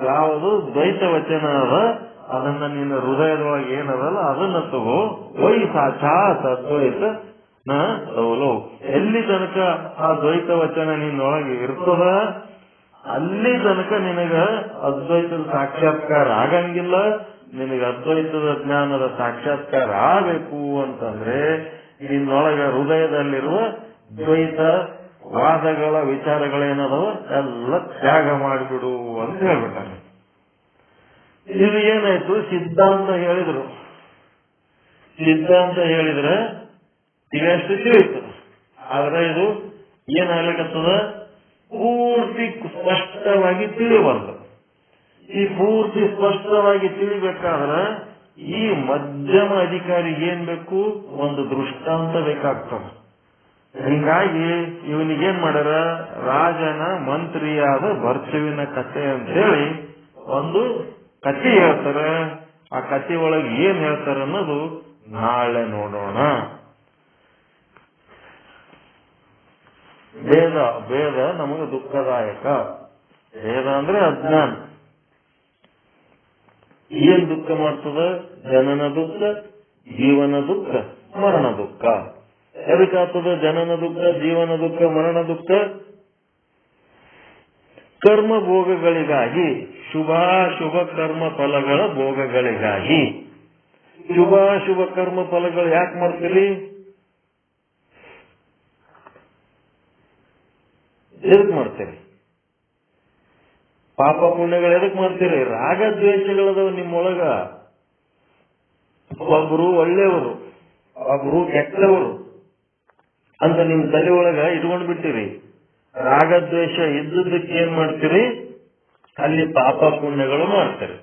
ಯಾವುದು ದ್ವೈತ ವಚನ ಅದ ಅದನ್ನ ನಿನ್ನ ಹೃದಯದೊಳಗೆ ಏನದಲ್ಲ ಅದನ್ನ ತಗೋ. ವೈ ಸಾಚಾ ತದ್ವೈತ ನ ಅವಲವು, ಎಲ್ಲಿ ತನಕ ಆ ದ್ವೈತ ವಚನ ನಿನ್ನೊಳಗೆ ಇರ್ತದ ಅಲ್ಲಿ ತನಕ ನಿನಗ ಅದ್ವೈತದ ಸಾಕ್ಷಾತ್ಕಾರ ಆಗಂಗಿಲ್ಲ. ನಿನಗೆ ಅದ್ವೈತದ ಜ್ಞಾನದ ಸಾಕ್ಷಾತ್ಕಾರ ಆಗಬೇಕು ಅಂತಂದ್ರೆ ನಿನ್ನೊಳಗ ಹೃದಯದಲ್ಲಿರುವ ದ್ವೈತ ವಾದಗಳ ವಿಚಾರಗಳೇನದವ ಎಲ್ಲ ತ್ಯಾಗ ಮಾಡಿಬಿಡು ಅಂತ ಹೇಳ್ಬಿಟ್ಟಾನೆ. ಇದು ಏನಾಯ್ತು, ಸಿದ್ಧಾಂತ ಹೇಳಿದ್ರು. ಸಿದ್ಧಾಂತ ಹೇಳಿದ್ರೆ ಇವಷ್ಟು ತಿಳಿತು. ಆದ್ರೆ ಇದು ಏನಾಗ್ಲಿಕ್ಕತ್ತದ, ಪೂರ್ತಿ ಸ್ಪಷ್ಟವಾಗಿ ತಿಳಿಬಾರ್ದು. ಈ ಪೂರ್ತಿ ಸ್ಪಷ್ಟವಾಗಿ ತಿಳಿಬೇಕಾದ್ರೆ ಈ ಮಧ್ಯಮ ಅಧಿಕಾರಿಗೆ ಏನ್ ಬೇಕು, ಒಂದು ದೃಷ್ಟಾಂತ ಬೇಕಾಗ್ತದೆ. ಹೀಗಾಗಿ ಇವನಿಗೇನ್ ಮಾಡ್ಯಾರ, ರಾಜನ ಮಂತ್ರಿಯಾದ ಭರ್ಚುವಿನ ಕಥೆ ಅಂತ ಹೇಳಿ ಒಂದು ಕಥೆ ಹೇಳ್ತಾರೆ. ಆ ಕಥೆ ಒಳಗೆ ಏನ್ ಹೇಳ್ತಾರೆ ಅನ್ನೋದು ನಾಳೆ ನೋಡೋಣ. ಭೇದ ನಮಗೆ ದುಃಖದಾಯಕ. ಭೇದ ಅಂದ್ರೆ ಅಜ್ಞಾನ. ಏನ್ ದುಃಖ ಮಾಡ್ತದ, ಜನನ ದುಃಖ, ಜೀವನ ದುಃಖ, ಮರಣ ದುಃಖ. ಎದಕ್ಕಾಗ್ತದ ಜನನ ದುಃಖ, ಜೀವನ ದುಃಖ, ಮರಣ ದುಃಖ? ಕರ್ಮ ಭೋಗಗಳಿಗಾಗಿ, ಶುಭಾಶುಭ ಕರ್ಮ ಫಲಗಳ ಭೋಗಗಳಿಗಾಗಿ. ಶುಭಾಶುಭ ಕರ್ಮ ಫಲಗಳು ಯಾಕೆ ಮಾಡ್ತೀರಿ, ಎದಕ್ ಮಾಡ್ತೀರಿ? ಪಾಪ ಪುಣ್ಯಗಳು ಎದಕ್ ಮಾಡ್ತೀರಿ? ರಾಗ ದ್ವೇಷಗಳದವ ನಿಮ್ಮೊಳಗ. ಒಬ್ರು ಒಳ್ಳೆಯವರು, ಒಬ್ರು ಕೆಟ್ಟವರು ಅಂತ ನಿಮ್ ತಲೆ ಒಳಗ ಇಟ್ಕೊಂಡ್ ಬಿಟ್ಟಿರಿ. ರಾಗದ್ವೇಷ ಇದ್ದದಕ್ಕೆ ಏನ್ ಮಾಡ್ತೀರಿ, ಅಲ್ಲಿ ಪಾಪ ಪುಣ್ಯಗಳು ಮಾಡ್ತೀರಿ.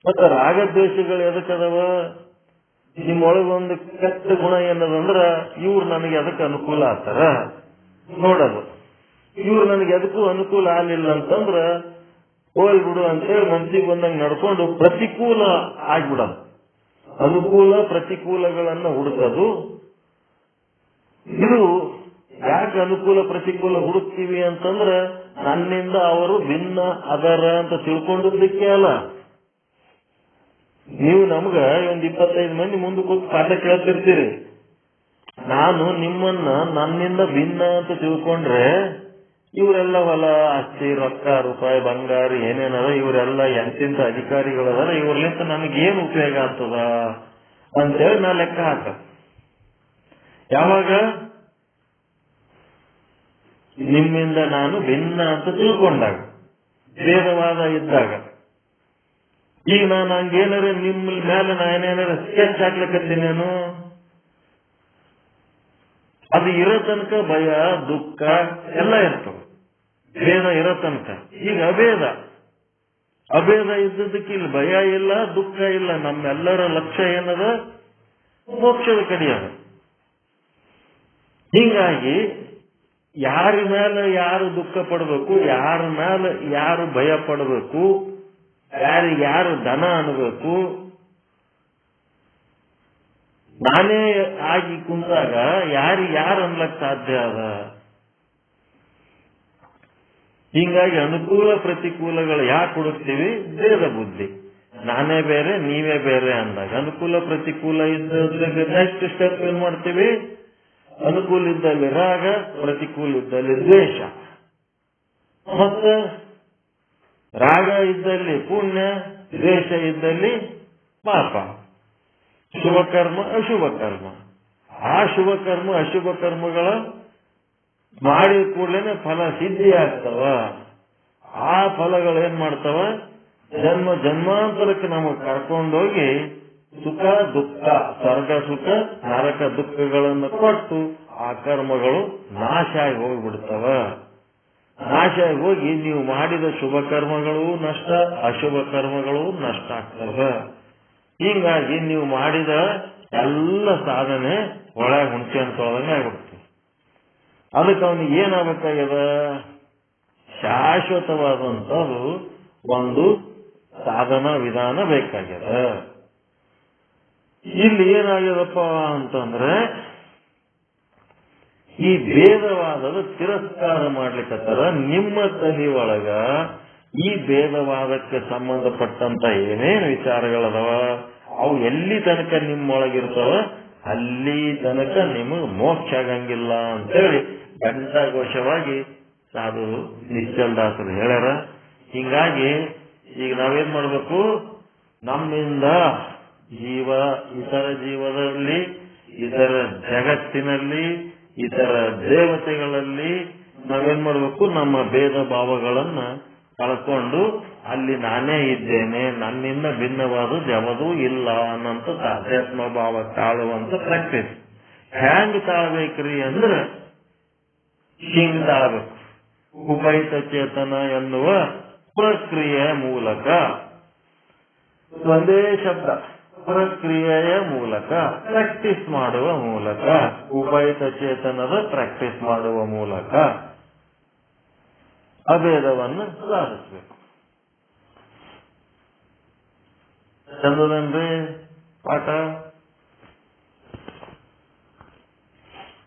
ಮತ್ತ ರಾಗದ್ವೇಷಗಳು ಎದಕ್ಕದವ, ನಿಮ್ಮೊಳಗೊಂದು ಕೆಟ್ಟ ಗುಣ ಏನದಂದ್ರ ಇವ್ರು ನನಗೆ ಅದಕ್ಕೆ ಅನುಕೂಲ ಆಗ್ತಾರ ನೋಡೋದು. ಇವ್ರು ನನಗೆ ಅದಕ್ಕೂ ಅನುಕೂಲ ಆಗ್ಲಿಲ್ಲ ಅಂತಂದ್ರ ಹೋಗ್ಬಿಡು ಅಂತೇಳಿ ಮನ್ಸಿಗೆ ಬಂದಂಗೆ ನಡ್ಕೊಂಡು ಪ್ರತಿಕೂಲ ಆಗ್ಬಿಡೋದು. ಅನುಕೂಲ ಪ್ರತಿಕೂಲಗಳನ್ನ ಹುಡುಕೋದು. ಇದು ಯಾಕೆ ಅನುಕೂಲ ಪ್ರತಿಕೂಲ ಹುಡುಕ್ತೀವಿ ಅಂತಂದ್ರ ನನ್ನಿಂದ ಅವರು ಭಿನ್ನ ಅದರ ಅಂತ ತಿಳ್ಕೊಂಡಿದ್ದಕ್ಕೆ ಅಲ್ಲ. ನೀವು ನಮ್ಗ ಒಂದ್ 25 ಮಂದಿ ಮುಂದೆ ಕೂತು ಪಾಠ ಕೇಳ್ತಿರ್ತೀರಿ. ನಾನು ನಿಮ್ಮನ್ನ ನನ್ನಿಂದ ಭಿನ್ನ ಅಂತ ತಿಳ್ಕೊಂಡ್ರೆ ಇವರೆಲ್ಲ ಹೊಲ ಆಸ್ತಿ ರೊಕ್ಕ ರೂಪಾಯಿ ಬಂಗಾರ ಏನೇನದ ಇವರೆಲ್ಲ ಎಂತೆಂತ ಅಧಿಕಾರಿಗಳದಾರ, ಇವ್ರಲಿಂತ ನನಗೇನು ಉಪಯೋಗ ಆಗ್ತದ ಅಂತೇಳಿ ನಾ ಲೆಕ್ಕ ಹಾಕ. ಯಾವಾಗ ನಿಮ್ಮಿಂದ ನಾನು ಭಿನ್ನ ಅಂತ ತಿಳ್ಕೊಂಡಾಗ, ಭೇದವಾದ ಇದ್ದಾಗ. ಈಗ ನಾನು ಹಂಗೇನಾರ ನಿಮ್ಮ ಮೇಲೆ ನಾನೇನಾರ ಸ್ಕೆಚ್ ಹಾಕ್ಲಿಕ್ಕತ್ತೀನಿ, ನಾನು ಅದು ಇರೋ ತನಕ ಭಯ ದುಃಖ ಎಲ್ಲ ಇರ್ತವೆ. ಭೇದ ಇರೋ ತನಕ. ಈಗ ಅಭೇದ ಇದ್ದದಕ್ಕೆ ಇಲ್ಲಿ ಭಯ ಇಲ್ಲ, ದುಃಖ ಇಲ್ಲ. ನಮ್ಮೆಲ್ಲರ ಲಕ್ಷ್ಯ ಏನದ, ಮೋಕ್ಷದ ಕಡೆಯದ. ಹೀಗಾಗಿ ಯಾರ ಮೇಲೆ ಯಾರು ದುಃಖ ಪಡಬೇಕು, ಯಾರ ಮೇಲೆ ಯಾರು ಭಯ ಪಡಬೇಕು, ಯಾರಿಗೆ ಯಾರು ದನ ಅನ್ಬೇಕು, ನಾನೇ ಆಗಿ ಕುಂತಾಗ ಯಾರು ಅನ್ಲಕ್ ಸಾಧ್ಯ ಅದ. ಹೀಗಾಗಿ ಅನುಕೂಲ ಪ್ರತಿಕೂಲಗಳು ಯಾಕೆ ಹುಡುಕ್ತೀವಿ, ಭೇದ ಬುದ್ಧಿ. ನಾನೇ ಬೇರೆ ನೀವೇ ಬೇರೆ ಅಂದಾಗ ಅನುಕೂಲ ಪ್ರತಿಕೂಲ ಇದ್ದಾಗ ನೆಕ್ಸ್ಟ್ ಸ್ಟೆಪ್ ಏನ್ ಮಾಡ್ತೀವಿ, ಅನುಕೂಲ ಇದ್ದಲ್ಲಿ ರಾಗ, ಪ್ರತಿಕೂಲ ಇದ್ದಲ್ಲಿ ದ್ವೇಷ. ಮತ್ತೆ ರಾಗ ಇದ್ದಲ್ಲಿ ಪುಣ್ಯ, ದ್ವೇಷ ಇದ್ದಲ್ಲಿ ಪಾಪ, ಶುಭ ಕರ್ಮ ಅಶುಭ ಕರ್ಮ. ಆ ಶುಭ ಕರ್ಮ ಅಶುಭ ಕರ್ಮಗಳ ಮಾಡಿದ ಕೂಡಲೇ ಫಲ ಸಿದ್ಧಿ ಆಗ್ತವ. ಆ ಫಲಗಳೇನ್ ಮಾಡ್ತಾವ, ಜನ್ಮ ಜನ್ಮಾಂತರಕ್ಕೆ ನಮಗೆ ಕರ್ಕೊಂಡೋಗಿ ಸುಖ ದುಃಖ, ಸ್ವರ್ಗ ಸುಖ ನರಕ ದುಃಖಗಳನ್ನು ಕೊಟ್ಟು ಆ ಕರ್ಮಗಳು ನಾಶ ಆಗಿ ಹೋಗ್ಬಿಡ್ತವ. ನಾಶ ಆಗಿ ಹೋಗಿ ನೀವು ಮಾಡಿದ ಶುಭ ಕರ್ಮಗಳು ನಷ್ಟ, ಅಶುಭ ಕರ್ಮಗಳು ನಷ್ಟ ಆಗ್ತವ. ಹೀಗಾಗಿ ನೀವು ಮಾಡಿದ ಎಲ್ಲ ಸಾಧನೆ ಒಳಗೆ ಹುಣಸೆ ಹಣ್ಣು ತೊಳೆದಂಗೆ ಆಗ್ಬಿಡ್ತು. ಅದಕ್ಕೆ ಅವನಿಗೆ ಏನಾಗಬೇಕಾಗ್ಯದ, ಶಾಶ್ವತವಾದಂಥದ್ದು ಒಂದು ಸಾಧನಾ ವಿಧಾನ ಬೇಕಾಗ್ಯದ. ಇಲ್ಲಿ ಏನಾಗ್ಯದಪ್ಪ ಅಂತಂದ್ರೆ, ಈ ಭೇದವಾದದ ತಿರಸ್ಕಾರ ಮಾಡ್ಲಿಕ್ಕತ್ತಾರ. ನಿಮ್ಮ ತಲೆ ಒಳಗ ಈ ಭೇದವಾದಕ್ಕೆ ಸಂಬಂಧಪಟ್ಟಂತ ಏನೇನು ವಿಚಾರಗಳದವ ಅವು ಎಲ್ಲಿ ತನಕ ನಿಮ್ಮೊಳಗಿರ್ತಾವ ಅಲ್ಲಿ ತನಕ ನಿಮಗೆ ಮೋಕ್ಷ ಆಗಂಗಿಲ್ಲ ಅಂತೇಳಿ ಘಂಟಾಘೋಷವಾಗಿ ಸಾಧು ನಿಶ್ಚಲದಾಸರು ಹೇಳ್ಯಾರ. ಹಿಂಗಾಗಿ ಈಗ ನಾವೇನ್ ಮಾಡ್ಬೇಕು, ನಮ್ಮಿಂದ ಜೀವ ಇತರ ಜೀವದಲ್ಲಿ, ಇತರ ಜಗತ್ತಿನಲ್ಲಿ, ಇತರ ದೇವತೆಗಳಲ್ಲಿ ನಾವೇನ್ ಮಾಡ್ಬೇಕು, ನಮ್ಮ ಭೇದ ಭಾವಗಳನ್ನ ಕಳ್ಕೊಂಡು ಅಲ್ಲಿ ನಾನೇ ಇದ್ದೇನೆ, ನನ್ನಿಂದ ಭಿನ್ನವಾದದ್ದು ಯಾವುದೂ ಇಲ್ಲ ಅನ್ನಂತ ಆಧ್ಯಾತ್ಮ ಭಾವ ತಾಳುವಂತ ಪ್ರಾಕ್ಟೀಸ್. ಹ್ಯಾಂಗ್ ತಾಳ್ಬೇಕ್ರಿ ಅಂದ್ರೆ ಹಿಂಗ್ ತಾಳ್ಬೇಕು. ಉಪಹಿತ ಚೇತನ ಎನ್ನುವ ಪ್ರಕ್ರಿಯೆಯ ಮೂಲಕ, ಒಂದೇ ಶಬ್ದ, ಪ್ರಕ್ರಿಯೆಯ ಮೂಲಕ ಪ್ರಾಕ್ಟೀಸ್ ಮಾಡುವ ಮೂಲಕ, ಉಪಹಿತ ಚೇತನದ ಪ್ರಾಕ್ಟೀಸ್ ಮಾಡುವ ಮೂಲಕ ಅಭೇದವನ್ನು ಸಾಧಿಸಬೇಕು. ಚಂದದನ್ರಿ ಪಾಠ.